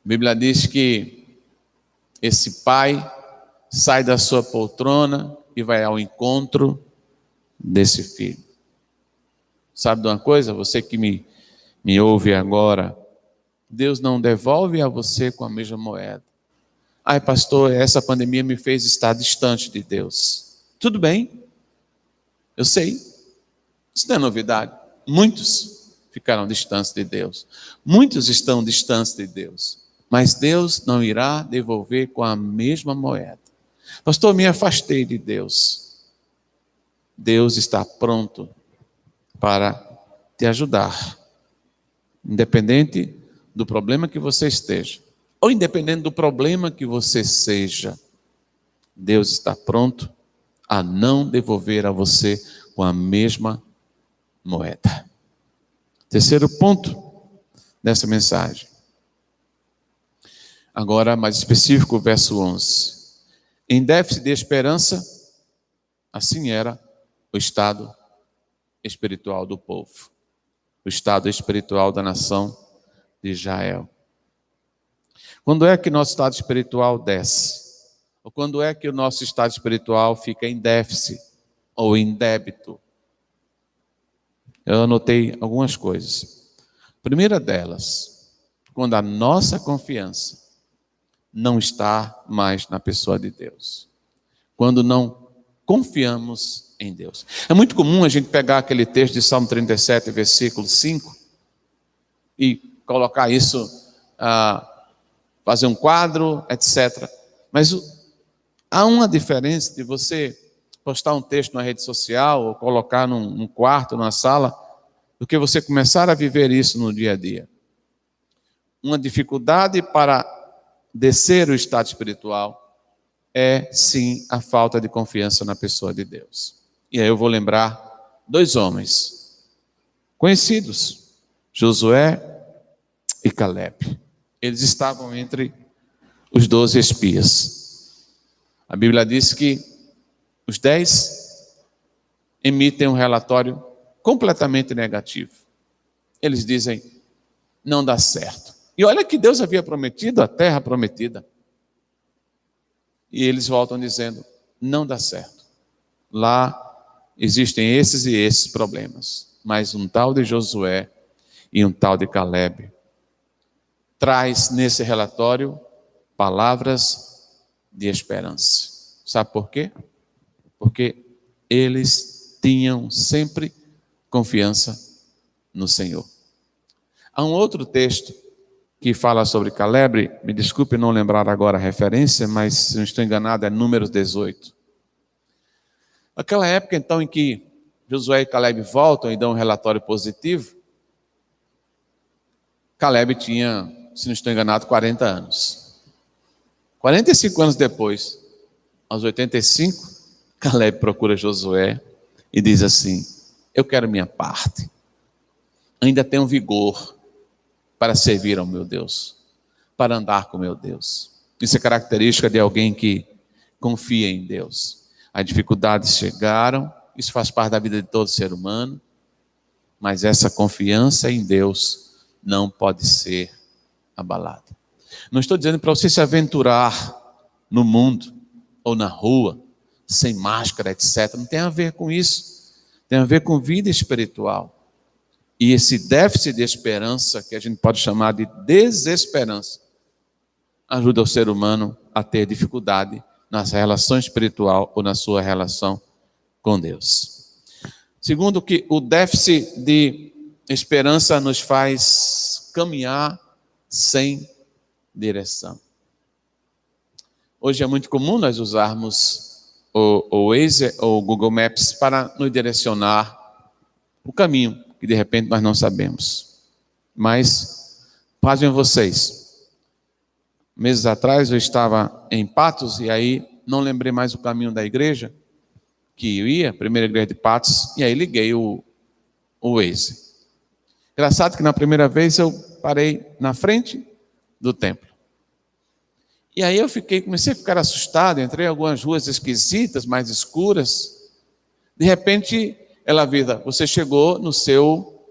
Bíblia diz que esse pai sai da sua poltrona e vai ao encontro desse filho. Sabe de uma coisa? Você que me ouve agora, Deus não devolve a você com a mesma moeda. Ai, pastor, essa pandemia me fez estar distante de Deus. Tudo bem, eu sei. Isso não é novidade. Muitos ficaram distantes de Deus. Muitos estão distantes de Deus. Mas Deus não irá devolver com a mesma moeda. Pastor, me afastei de Deus. Deus está pronto para te ajudar. Independente do problema que você esteja, ou independente do problema que você seja, Deus está pronto a não devolver a você com a mesma moeda. Terceiro ponto dessa mensagem. Agora, mais específico, verso 11. Em déficit de esperança, assim era o estado espiritual do povo, o estado espiritual da nação de Israel. Quando é que nosso estado espiritual desce? Ou quando é que o nosso estado espiritual fica em déficit ou em débito? Eu anotei algumas coisas. A primeira delas, quando a nossa confiança não está mais na pessoa de Deus. Quando não confiamos em Deus. É muito comum a gente pegar aquele texto de Salmo 37, versículo 5, e colocar isso, fazer um quadro, etc. Mas há uma diferença de você postar um texto na rede social ou colocar num quarto, numa sala, do que você começar a viver isso no dia a dia. Uma dificuldade para descer o estado espiritual é, sim, a falta de confiança na pessoa de Deus. E aí eu vou lembrar 2 homens conhecidos, Josué e Caleb. Eles estavam entre os 12 espias. A Bíblia diz que os 10 emitem um relatório completamente negativo. Eles dizem, não dá certo. E olha que Deus havia prometido a terra prometida. E eles voltam dizendo, não dá certo. Lá existem esses e esses problemas. Mas um tal de Josué e um tal de Caleb traz nesse relatório palavras de esperança. Sabe por quê? Porque eles tinham sempre confiança no Senhor. Há um outro texto que fala sobre Caleb, me desculpe não lembrar agora a referência, mas se não estou enganado é Números 18. Aquela época então em que Josué e Caleb voltam e dão um relatório positivo, Caleb tinha, se não estou enganado, 40 anos. 45 anos depois, aos 85, Caleb procura Josué e diz assim, eu quero minha parte. Ainda tenho vigor para servir ao meu Deus, para andar com meu Deus. Isso é característica de alguém que confia em Deus. As dificuldades chegaram, isso faz parte da vida de todo ser humano, mas essa confiança em Deus não pode ser abalada. Não estou dizendo para você se aventurar no mundo ou na rua, sem máscara, etc. Não tem a ver com isso. Tem a ver com vida espiritual. E esse déficit de esperança, que a gente pode chamar de desesperança, ajuda o ser humano a ter dificuldade na relação espiritual ou na sua relação com Deus. Segundo, que o déficit de esperança nos faz caminhar sem direção. Hoje é muito comum nós usarmos o Waze ou o Google Maps para nos direcionar o caminho que de repente nós não sabemos. Mas, pasmem vocês, meses atrás eu estava em Patos e aí não lembrei mais o caminho da igreja que eu ia, primeira igreja de Patos, e aí liguei o Waze. Engraçado que na primeira vez eu parei na frente do templo. E aí eu comecei a ficar assustado, entrei em algumas ruas esquisitas, mais escuras. De repente, ela avisa, você chegou no seu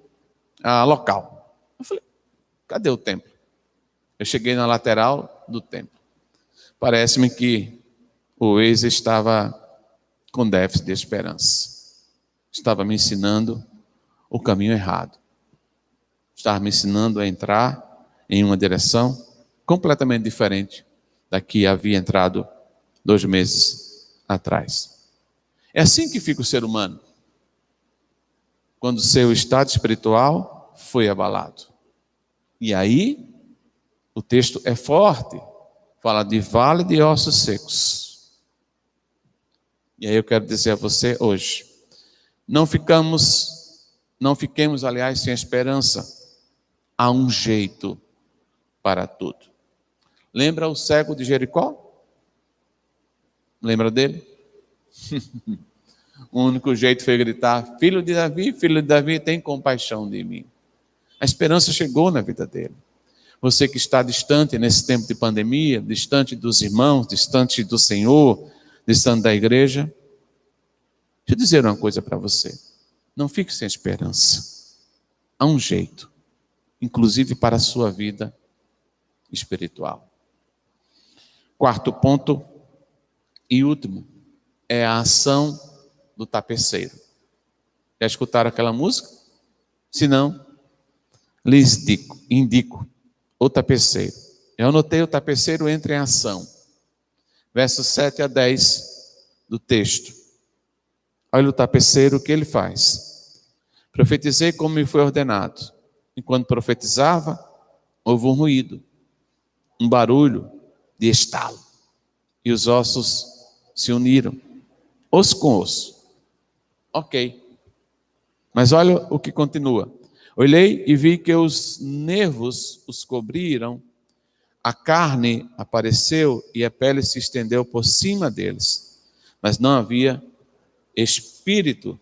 local. Eu falei, cadê o templo? Eu cheguei na lateral do templo. Parece-me que o Waze estava com déficit de esperança. Estava me ensinando o caminho errado. Estava me ensinando a entrar em uma direção completamente diferente da que havia entrado 2 meses atrás. É assim que fica o ser humano, quando o seu estado espiritual foi abalado. E aí, o texto é forte, fala de vale de ossos secos. E aí eu quero dizer a você hoje, não fiquemos, aliás, sem esperança. Há um jeito para tudo. Lembra o cego de Jericó? Lembra dele? O único jeito foi gritar, filho de Davi, tem compaixão de mim. A esperança chegou na vida dele. Você que está distante nesse tempo de pandemia, distante dos irmãos, distante do Senhor, distante da igreja, deixa eu dizer uma coisa para você. Não fique sem esperança. Há um jeito, inclusive para a sua vida espiritual. 4º ponto e último é a ação do tapeceiro. Já escutaram aquela música? Se não, lhes indico o tapeceiro. Eu anotei o tapeceiro entra em ação. Versos 7 a 10 do texto. Olha o tapeceiro, o que ele faz. Profetizei como me foi ordenado. Enquanto profetizava, houve um ruído, um barulho de estalo. E os ossos se uniram, osso com osso. Ok. Mas olha o que continua. Olhei e vi que os nervos os cobriram, a carne apareceu e a pele se estendeu por cima deles, mas não havia espírito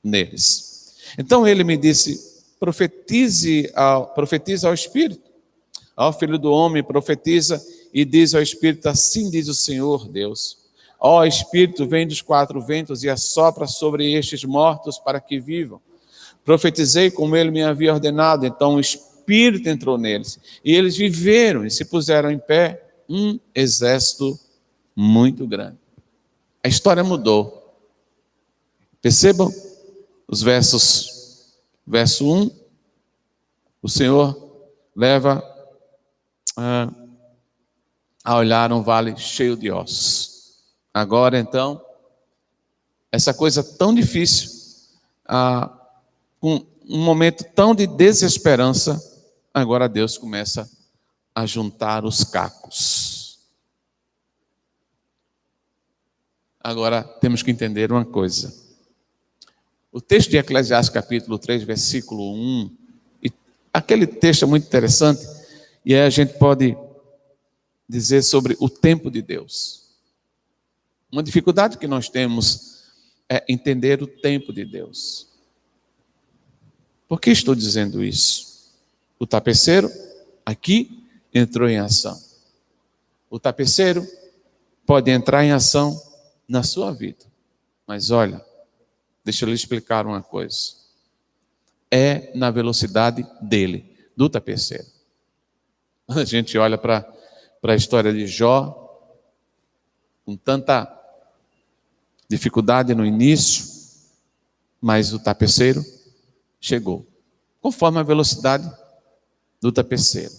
neles. Então ele me disse: profetiza ao espírito, ao filho do homem, profetiza e diz ao espírito: assim diz o Senhor Deus. Ó espírito, vem dos 4 ventos e assopra sobre estes mortos para que vivam. Profetizei como ele me havia ordenado, então o Espírito entrou neles, e eles viveram e se puseram em pé, um exército muito grande. A história mudou. Percebam os versos. Verso 1, o Senhor leva a olhar um vale cheio de ossos. Agora, então, essa coisa tão difícil, com um momento tão de desesperança, agora Deus começa a juntar os cacos. Agora temos que entender uma coisa. O texto de Eclesiastes capítulo 3, versículo 1, e aquele texto é muito interessante, e aí a gente pode dizer sobre o tempo de Deus. Uma dificuldade que nós temos é entender o tempo de Deus. Por que estou dizendo isso? O tapeceiro aqui entrou em ação. O tapeceiro pode entrar em ação na sua vida. Mas olha, deixa eu lhe explicar uma coisa. É na velocidade dele, do tapeceiro. A gente olha para a história de Jó, com tanta dificuldade no início, mas o tapeceiro chegou, conforme a velocidade do tapeceiro.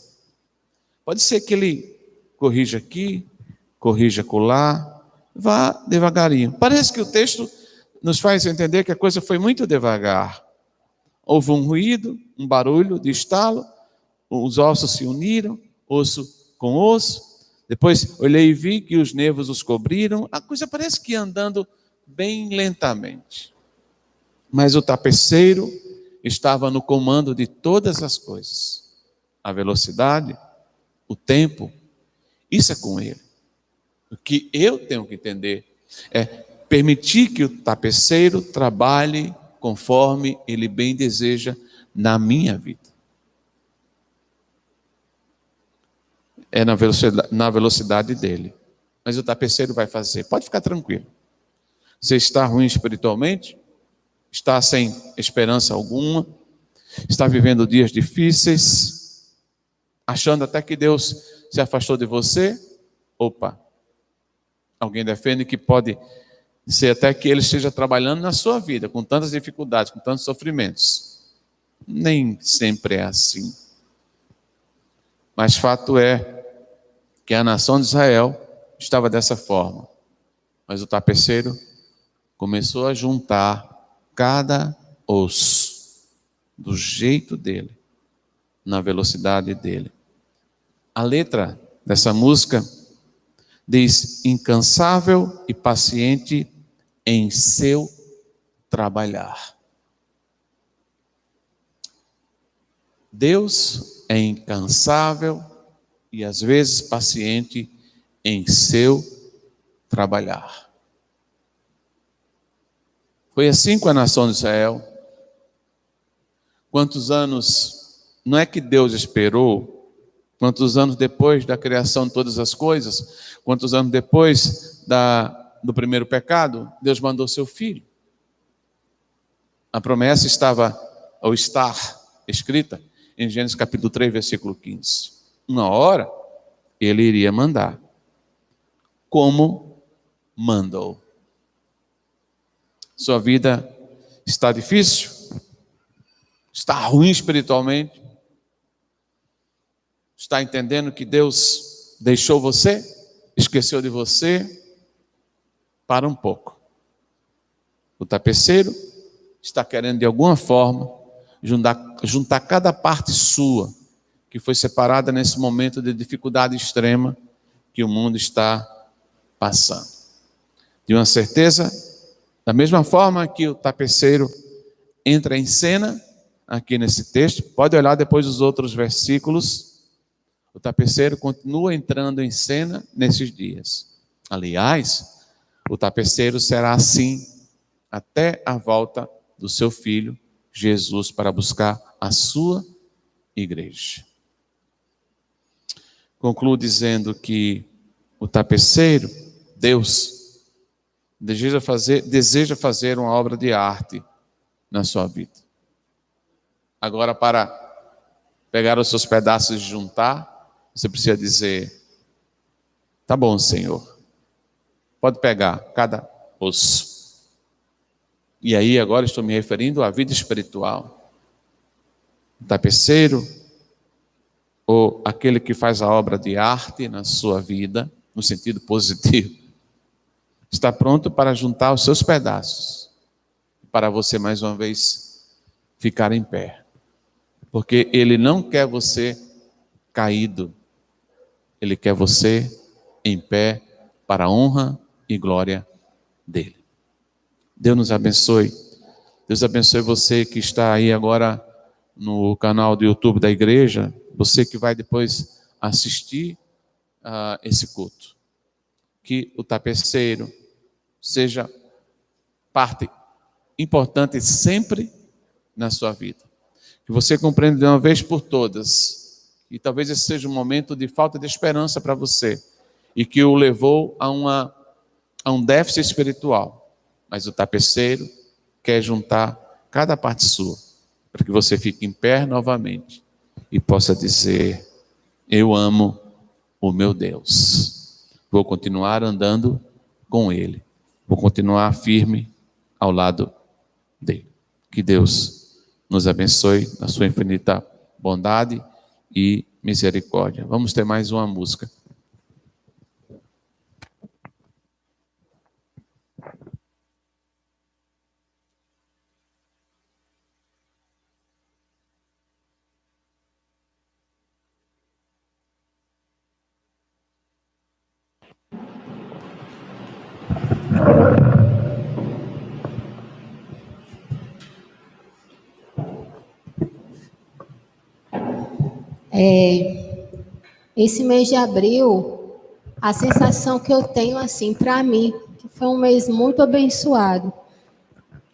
Pode ser que ele corrija aqui, corrija acolá, vá devagarinho. Parece que o texto nos faz entender que a coisa foi muito devagar. Houve um ruído, um barulho de estalo, os ossos se uniram, osso com osso. Depois olhei e vi que os nervos os cobriram. A coisa parece que ia andando bem lentamente. Mas o tapeceiro estava no comando de todas as coisas. A velocidade, o tempo, isso é com ele. O que eu tenho que entender é permitir que o tapeceiro trabalhe conforme ele bem deseja na minha vida. É na velocidade dele. Mas o tapeceiro vai fazer. Pode ficar tranquilo. Você está ruim espiritualmente? Está sem esperança alguma, está vivendo dias difíceis, achando até que Deus se afastou de você? Opa, alguém defende que pode ser até que Ele esteja trabalhando na sua vida, com tantas dificuldades, com tantos sofrimentos. Nem sempre é assim. Mas fato é que a nação de Israel estava dessa forma. Mas o tapeceiro começou a juntar cada osso do jeito dele, na velocidade dele. A letra dessa música diz: incansável e paciente em seu trabalhar. Deus é incansável e às vezes paciente em seu trabalhar. Foi assim com a nação de Israel. Quantos anos, não é que Deus esperou, quantos anos depois da criação de todas as coisas, quantos anos depois do primeiro pecado, Deus mandou seu filho. A promessa está escrita em Gênesis capítulo 3, versículo 15. Uma hora, ele iria mandar. Como mandou. Sua vida está difícil? Está ruim espiritualmente? Está entendendo que Deus deixou você? Esqueceu de você? Para um pouco. O tapeceiro está querendo, de alguma forma, juntar cada parte sua, que foi separada nesse momento de dificuldade extrema que o mundo está passando. De uma certeza, da mesma forma que o tapeceiro entra em cena, aqui nesse texto, pode olhar depois os outros versículos, o tapeceiro continua entrando em cena nesses dias. Aliás, o tapeceiro será assim até a volta do seu filho, Jesus, para buscar a sua igreja. Concluo dizendo que o tapeceiro, Deus, deseja fazer uma obra de arte na sua vida. Agora, para pegar os seus pedaços e juntar, você precisa dizer: tá bom, Senhor, pode pegar cada osso. E aí agora estou me referindo à vida espiritual. O tapeceiro, ou aquele que faz a obra de arte na sua vida, no sentido positivo, está pronto para juntar os seus pedaços, para você mais uma vez ficar em pé. Porque Ele não quer você caído, Ele quer você em pé para a honra e glória dEle. Deus nos abençoe. Deus abençoe você que está aí agora no canal do YouTube da igreja, você que vai depois assistir esse culto. Que o tapeceiro seja parte importante sempre na sua vida. Que você compreenda de uma vez por todas, e talvez esse seja um momento de falta de esperança para você, e que o levou a um déficit espiritual. Mas o tapeceiro quer juntar cada parte sua, para que você fique em pé novamente e possa dizer: eu amo o meu Deus. Vou continuar andando com Ele. Vou continuar firme ao lado dEle. Que Deus nos abençoe na sua infinita bondade e misericórdia. Vamos ter mais uma música. Esse mês de abril, a sensação que eu tenho, assim, para mim, que foi um mês muito abençoado.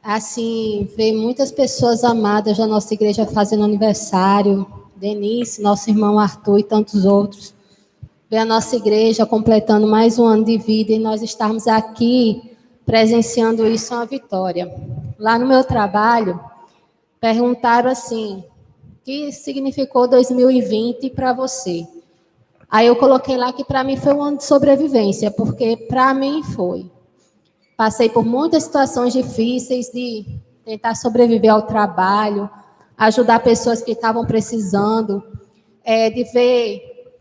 Assim, ver muitas pessoas amadas da nossa igreja fazendo aniversário, Denise, nosso irmão Arthur e tantos outros. Ver a nossa igreja completando mais um ano de vida e nós estarmos aqui presenciando isso é uma vitória. Lá no meu trabalho, perguntaram assim: o que significou 2020 para você? Aí eu coloquei lá que para mim foi um ano de sobrevivência, porque para mim foi. Passei por muitas situações difíceis de tentar sobreviver ao trabalho, ajudar pessoas que estavam precisando, de ver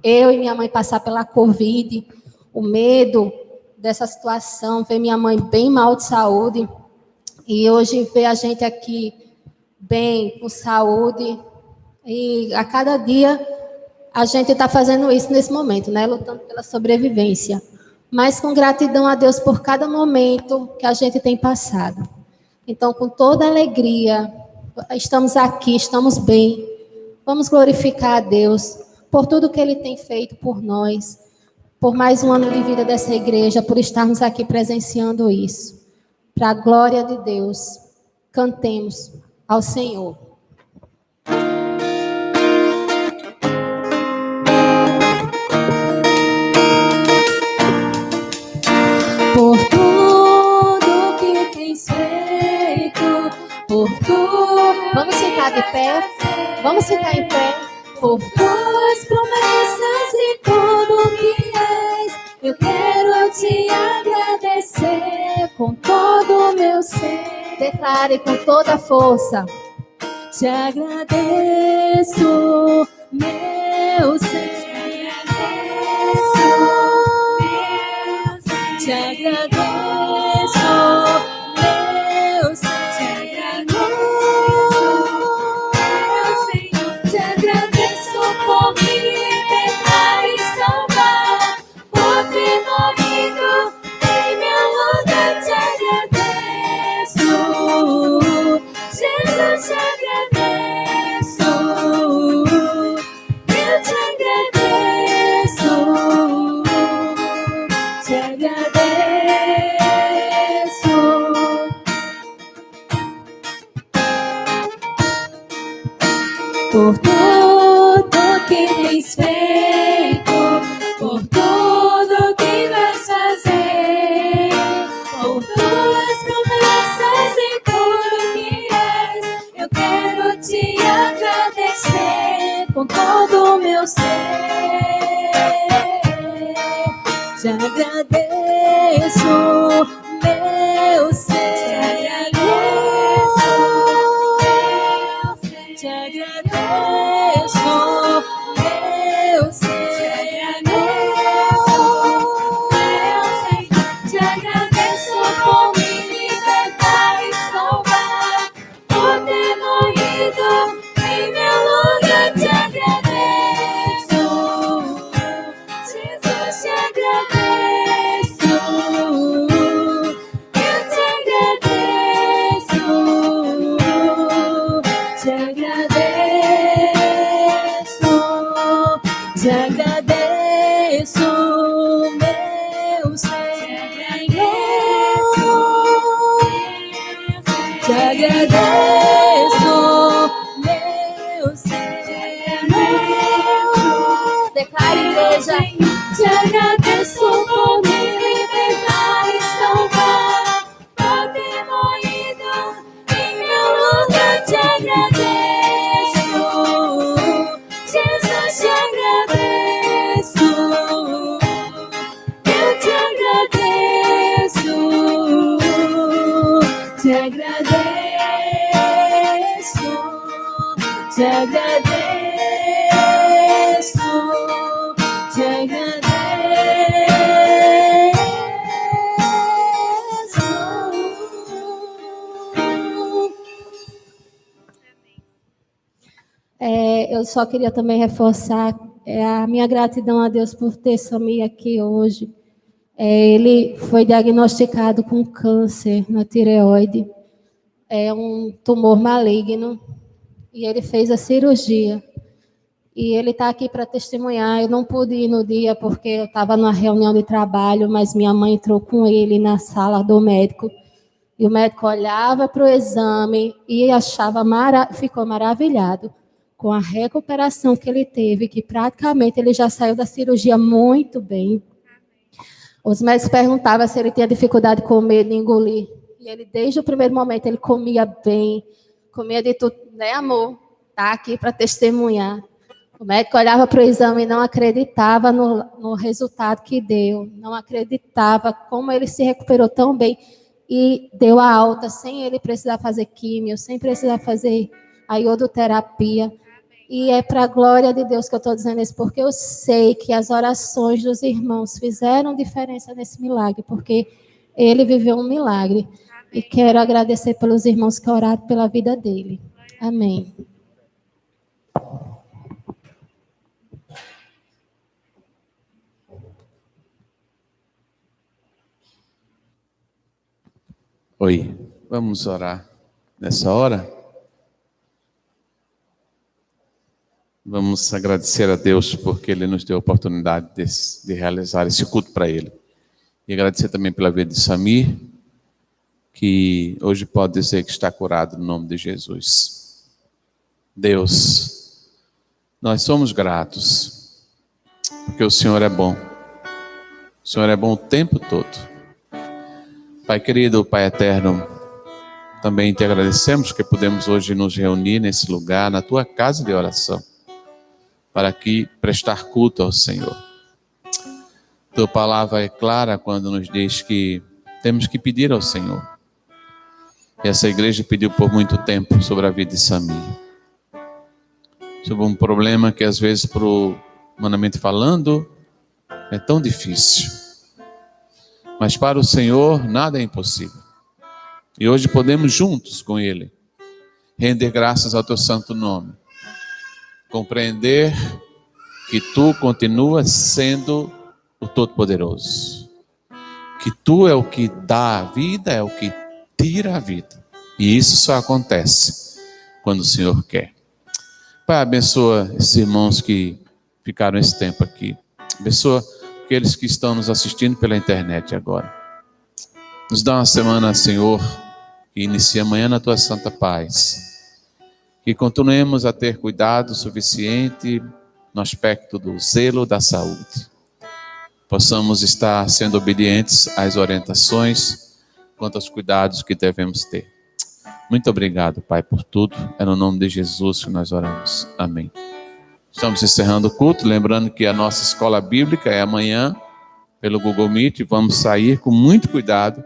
eu e minha mãe passar pela Covid, o medo dessa situação, ver minha mãe bem mal de saúde, e hoje ver a gente aqui bem, com saúde, e a cada dia a gente está fazendo isso nesse momento, né? Lutando pela sobrevivência, mas com gratidão a Deus por cada momento que a gente tem passado. Então, com toda alegria, estamos aqui, estamos bem, vamos glorificar a Deus por tudo que Ele tem feito por nós, por mais um ano de vida dessa igreja, por estarmos aqui presenciando isso. Para a glória de Deus, cantemos ao Senhor. Por tudo que tens feito, por tudo. Vamos ficar de pé? Vamos ficar em pé? Por tuas promessas e tudo que és, eu quero te agradecer com todo o meu ser. Declare com toda a força. Te agradeço, meu ser. Te agradeço, meu te agradeço, meu Senhor. Te agradeço, meu Senhor. Te agradeço por me libertar e salvar, por ter morrido em meu lugar. Te agradeço, Jesus, te agradeço. Eu te agradeço, te agradeço, te agradeço, meu Senhor. Te agradeço, meu Senhor. Declare, igreja. Te agradeço por me libertar e salvar, por ter morrido em meu lugar. Te agradeço, Jesus, te agradeço. Eu te agradeço, te agradeço, te agradeço, te agradeço. Eu só queria também reforçar a minha gratidão a Deus por ter Samir aqui hoje. Ele foi diagnosticado com câncer na tireoide, um tumor maligno, e ele fez a cirurgia. E ele está aqui para testemunhar. Eu não pude ir no dia porque eu estava numa reunião de trabalho, mas minha mãe entrou com ele na sala do médico, e o médico olhava para o exame e ficou maravilhado com a recuperação que ele teve, que praticamente ele já saiu da cirurgia muito bem. Os médicos perguntavam se ele tinha dificuldade de comer, de engolir. E ele, desde o primeiro momento, ele comia bem, comia de tudo, né, amor? Está aqui para testemunhar. O médico olhava para o exame e não acreditava no resultado que deu, não acreditava como ele se recuperou tão bem e deu a alta sem ele precisar fazer químio, sem precisar fazer a iodoterapia. E é para a glória de Deus que eu estou dizendo isso, porque eu sei que as orações dos irmãos fizeram diferença nesse milagre, porque ele viveu um milagre. E quero agradecer pelos irmãos que oraram pela vida dele. Amém. Oi, vamos orar nessa hora? Vamos agradecer a Deus porque Ele nos deu a oportunidade de realizar esse culto para Ele. E agradecer também pela vida de Samir, que hoje pode dizer que está curado no nome de Jesus. Deus, nós somos gratos, porque o Senhor é bom. O Senhor é bom o tempo todo. Pai querido, Pai eterno, também te agradecemos que podemos hoje nos reunir nesse lugar, na tua casa de oração, para aqui prestar culto ao Senhor. Tua palavra é clara quando nos diz que temos que pedir ao Senhor. E essa igreja pediu por muito tempo sobre a vida de Samir. Sobre um problema que às vezes, humanamente falando, é tão difícil. Mas para o Senhor nada é impossível. E hoje podemos juntos com Ele render graças ao teu santo nome. Compreender que tu continuas sendo o Todo-Poderoso. Que tu é o que dá a vida, é o que tira a vida. E isso só acontece quando o Senhor quer. Pai, abençoa esses irmãos que ficaram esse tempo aqui. Abençoa aqueles que estão nos assistindo pela internet agora. Nos dá uma semana, Senhor, que inicia amanhã na tua santa paz. Que continuemos a ter cuidado suficiente no aspecto do zelo da saúde. Possamos estar sendo obedientes às orientações quanto aos cuidados que devemos ter. Muito obrigado, Pai, por tudo. É no nome de Jesus que nós oramos. Amém. Estamos encerrando o culto, lembrando que a nossa escola bíblica é amanhã, pelo Google Meet. Vamos sair com muito cuidado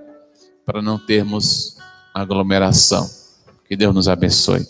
para não termos aglomeração. Que Deus nos abençoe.